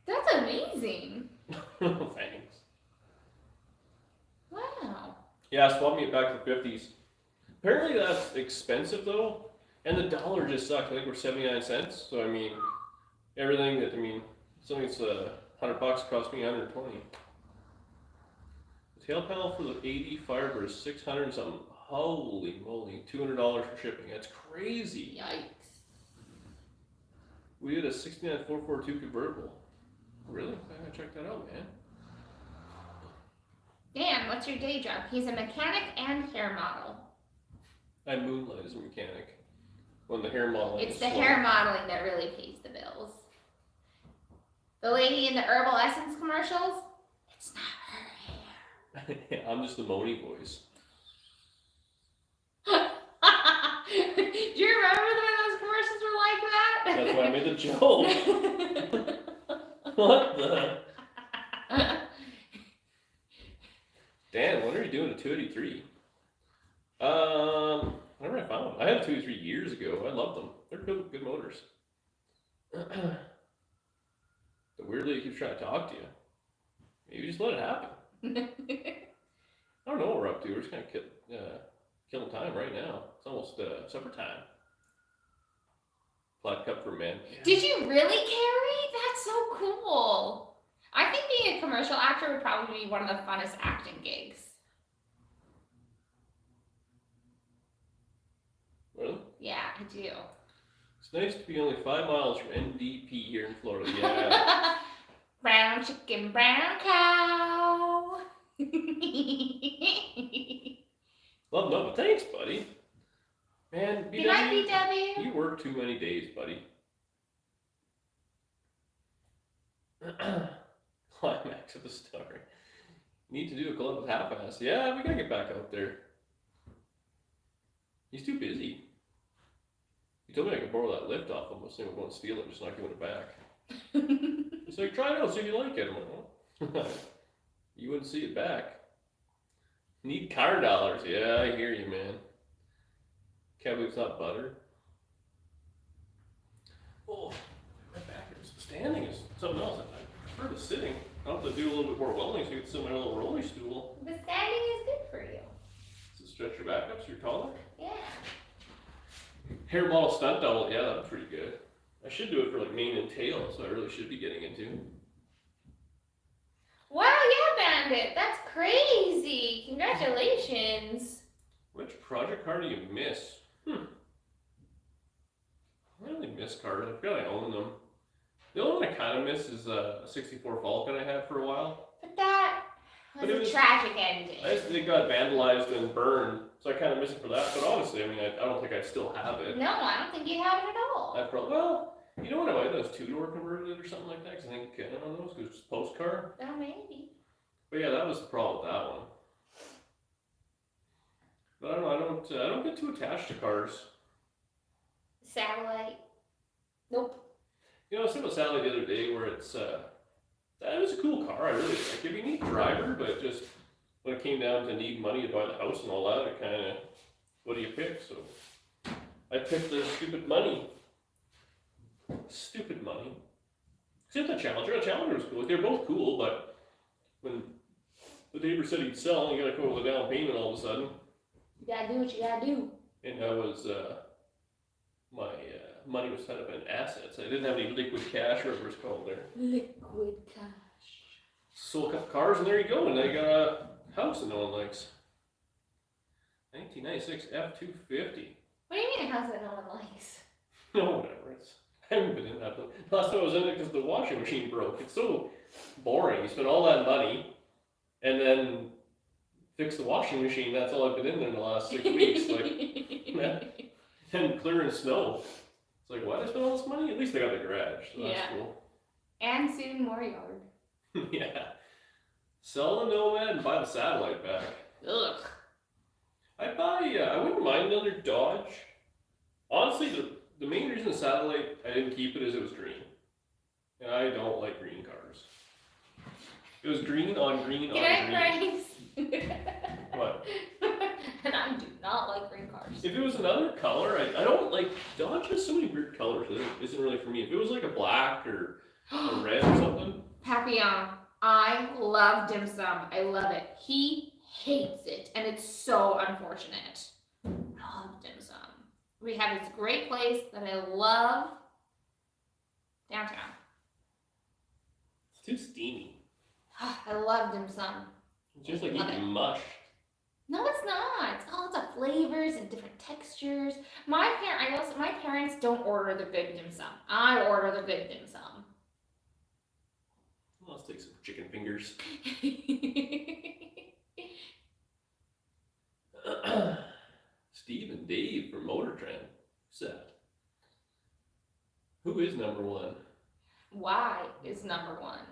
That's amazing. Thanks. Wow. Yeah, swap me back to the 50s. Apparently that's expensive though, and the dollar just sucks. I think we're 79 cents. So I mean, everything that something that's $100 cost me 120. The tail panel for the 80 Firebird is 600 and something. Holy moly, $200 for shipping. That's crazy. Yikes. We did a 69 442 convertible. Really? I gotta check that out, man. Dan, what's your day job? He's a mechanic and hair model. I moonlight as a mechanic. When the hair modeling It's is the slow. hair modeling that really pays the bills. The lady in the herbal essence commercials, it's not her hair. I'm just the moany voice. Do you remember when those commercials were like that? That's why I made the joke. What the? Dan, when are you doing a 283? Whenever I found them. I had a 283 years ago. I love them. They're good motors. The weird lady keeps trying to talk to you. Maybe just let it happen. I don't know what we're up to. We're just kind of killing time right now. It's almost supper time. Flat cup for men. Yeah. Did you really, Carrie? That's so cool. I think being a commercial actor would probably be one of the funnest acting gigs. Really? Yeah, I do. It's nice to be only 5 miles from NDP here in Florida. Yeah. Brown chicken, brown cow. Love, but thanks, buddy. Man, Good night, BW. you work too many days, buddy. Climax of the story. Need to do a club with half-ass. Yeah, we gotta get back out there. He's too busy. He told me I could borrow that lift off him. I was thinking about going steal it, just not giving it back. He's like, try it out, see if you like it. I'm like, well, you wouldn't see it back. Need car dollars. Yeah, I hear you, man. Can't believe it's not butter. Oh, my back is standing is something else. I prefer the sitting. I'll have to do a little bit more welding so you can sit on my little rolly stool. The standing is good for you. Does it stretch your back up so you're taller? Yeah. Hair model stunt double, yeah, that's pretty good. I should do it for like mane and tail, so I really should be getting into. Wow, yeah, Bandit, that's crazy. Congratulations. Which project car do you miss? I really miss cars. I forgot I own them. The only one I kind of miss is a 64 Falcon I had for a while. But that was a tragic ending. It got vandalized and burned, so I kind of miss it for that. But honestly, I mean, I don't think I still have it. No, I don't think you have it at all. I probably, well, you know what, I might have those two-door converted or something like that, because I think on those, because it's post-car. Oh, maybe. But yeah, that was the problem with that one. But I don't know, I don't get too attached to cars. Satellite. Nope. You know, I was thinking about Satellite the other day where it's, that was a cool car, I really like. It'd be a neat driver, but just when it came down to need money to buy the house and all that, it kind of, what do you pick? So I picked the stupid money. Stupid money. Except the Challenger. The Challenger was cool. Like, they're both cool, but when the neighbor said he'd sell, you gotta come up with a down payment all of a sudden. You gotta do what you gotta do. And I was, my money was tied up in assets. I didn't have any liquid cash, or whatever it's called there. Liquid cash. Sold a couple cars, and there you go. And I got a house that no one likes. 1996 F-250. What do you mean a house that no one likes? No, whatever. I haven't been in that. Last time I was in it because the washing machine broke. It's so boring. You spend all that money, and then fix the washing machine. That's all I've been in there in the last 6 weeks. Like, and clearing snow. It's like, why did I spend all this money? At least I got the garage, so that's cool. And soon more yard. Yeah. Sell the Nomad and buy the Satellite back. Ugh. I wouldn't mind another Dodge. Honestly, the main reason the Satellite I didn't keep it is it was green. And I don't like green cars. It was green on green on green. What? And I do not like green cars. If it was another color, I don't like, Dodge has so many weird colors that it isn't really for me. If it was like a black or a red or something. Papillon. I love dim sum. I love it. He hates it, and it's so unfortunate. I love dim sum. We have this great place that I love downtown. It's too steamy. I love dim sum. It's just like eating mush. No, it's not. It's all the flavors and different textures. My parents don't order the good dim sum. I order the good dim sum. Well, let's take some chicken fingers. Steve and Dave from Motor Trend. Who's that? Who is number one? Why is number one?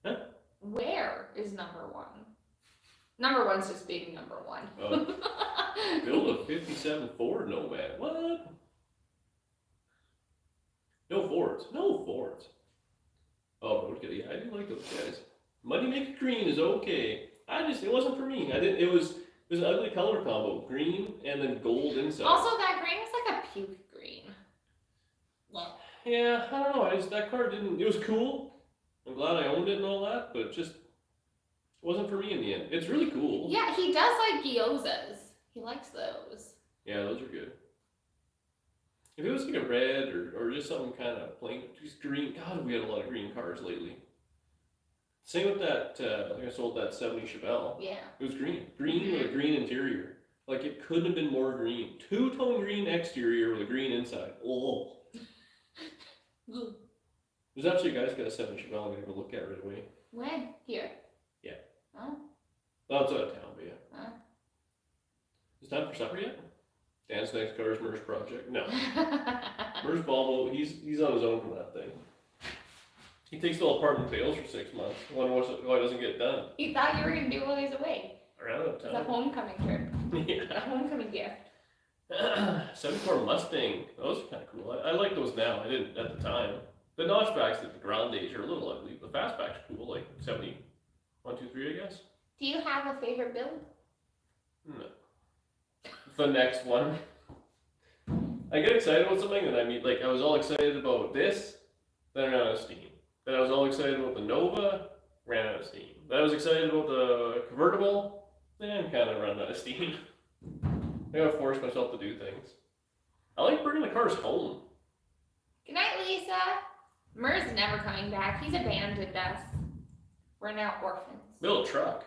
Huh? Where is number one? Number one's just being number one. Build a 57 Ford Nomad. What? No Fords. No Fords. Oh, okay. Yeah, I do like those guys. Money Maker Green is okay. It wasn't for me. It was an ugly color combo. Green and then gold inside. Also, that green is like a puke green. Well. Yeah, I don't know. That car it was cool. I'm glad I owned it and all that, but it just wasn't for me in the end. It's really cool. Yeah, he does like gyozas. He likes those. Yeah, those are good. If it was like a red or just something kind of plain, just green. God, we had a lot of green cars lately. Same with that, I think I sold that 70 Chevelle. Yeah. It was green. Green with a green interior. Like it couldn't have been more green. Two-tone green exterior with a green inside. Oh. There's actually a guy's got a 7 Chevelle I'm gonna go look at right away. When? Here? Yeah. Oh. Well, it's out of town, but yeah. Oh. Is it time for supper yet? Dan's next car is Mer's project. No. Mer's Volvo, he's on his own from that thing. He takes it all apart and fails for 6 months. I wonder why it doesn't get done. You thought you were going to do it while he's away. Around out of It's a town. homecoming trip. A Yeah. homecoming gift. 74 Mustang. Those are kind of cool. I like those now. I didn't at the time. The notchbacks at the Grandes are a little ugly. The fastback's cool, like 70, 1, 2, 3, I guess. Do you have a favorite build? No. The next one. I get excited about something and I mean, like, I was all excited about this, then I ran out of steam. Then I was all excited about the Nova, ran out of steam. Then I was excited about the convertible, then kind of ran out of steam. I gotta force myself to do things. I like bringing the cars home. Good night, Lisa. Mer's never coming back. He's abandoned us. We're now orphans. Build a truck.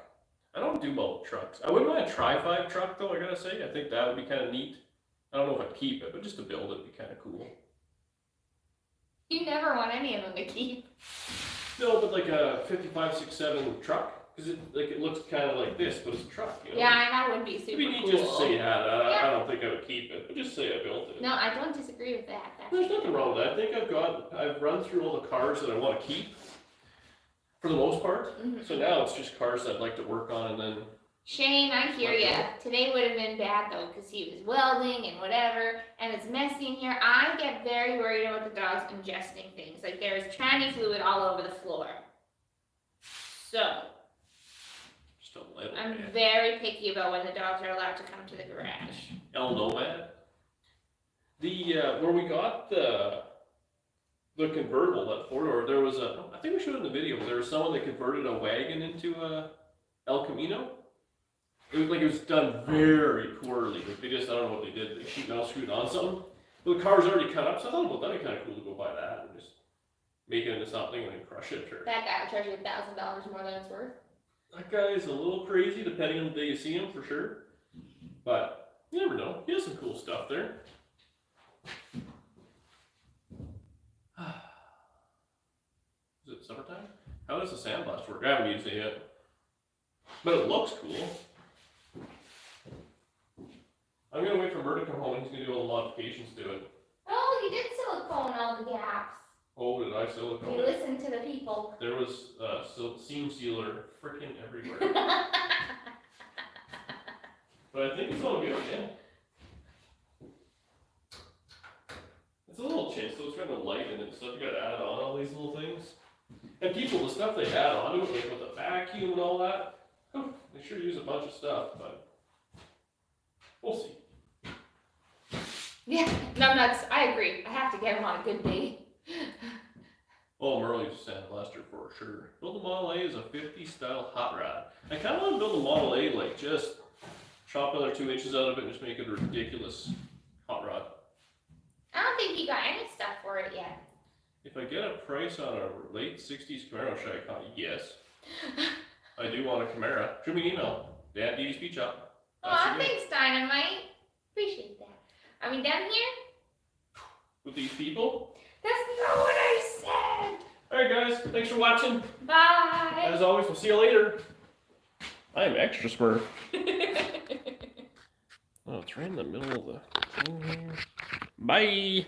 I don't do well with trucks. I wouldn't mind a Tri-5 truck though, I gotta say. I think that would be kind of neat. I don't know if I'd keep it, but just to build it would be kind of cool. You never want any of them to keep. No, but like a 5567 truck, because it looks kind of like this, but it's a truck, you know? Yeah, and that would be super It'd be neat cool. just to say you had it. I Yeah. don't think I would keep it, but just say I built it. No, I don't disagree with that. That's There's nothing wrong with that. I think I've run through all the cars that I want to keep, for the most part. Mhm. So now it's just cars that I'd like to work on and then, Shane, I hear ya. Today would have been bad though, because he was welding and whatever, and it's messy in here. I get very worried about the dogs ingesting things. Like there's tranny fluid all over the floor. So, just a little I'm bit. very picky about when the dogs are allowed to come to the garage. El Nomad. Where we got the convertible, that four-door, there was I think we showed it in the video, there was someone that converted a wagon into a El Camino. It was done very poorly. Like they just, I don't know what they did. They sheet metal screwed on something. But the car was already cut up, so I thought, well, that'd be kind of cool to go buy that and just make it into something and then crush it. Or That guy will charge you $1,000 more than it's worth. that guy is a little crazy, depending on the day you see him, for sure. But you never know. He has some cool stuff there. Is it summertime? How does the sandblast work? I haven't used it yet. But it looks cool. I'm gonna wait for Bert to come home and he's gonna do all the modifications to it. Oh, you did silicone all the gaps. Oh, did I silicone You it? listened to the people. There was seam sealer freaking everywhere. But I think it's all good, yeah. It's a little chintz, so it's got no light in it, so you gotta add on all these little things. And people, the stuff they add on to it, like with the vacuum and all that, they sure use a bunch of stuff, but we'll see. Yeah, numbnuts, I agree. I have to get him on a good day. Oh, Merle's a sandblaster for sure. Build a Model A is a 50 style hot rod. I kind of want to build a Model A, like just chop another 2 inches out of it and just make it a ridiculous hot rod. I don't think you got any stuff for it yet. If I get a price on a late 60s Camaro, should I call it? Yes. I do want a Camaro. Shoot me an email. Dan at DD Speed Shop. Aw, thanks, Dynamite. Appreciate that. Are we done here? With these people. That's not what I said. Alright guys, thanks for watching. Bye. As always, we'll see you later. I am extra smurf. Oh, it's right in the middle of the thing here. Bye.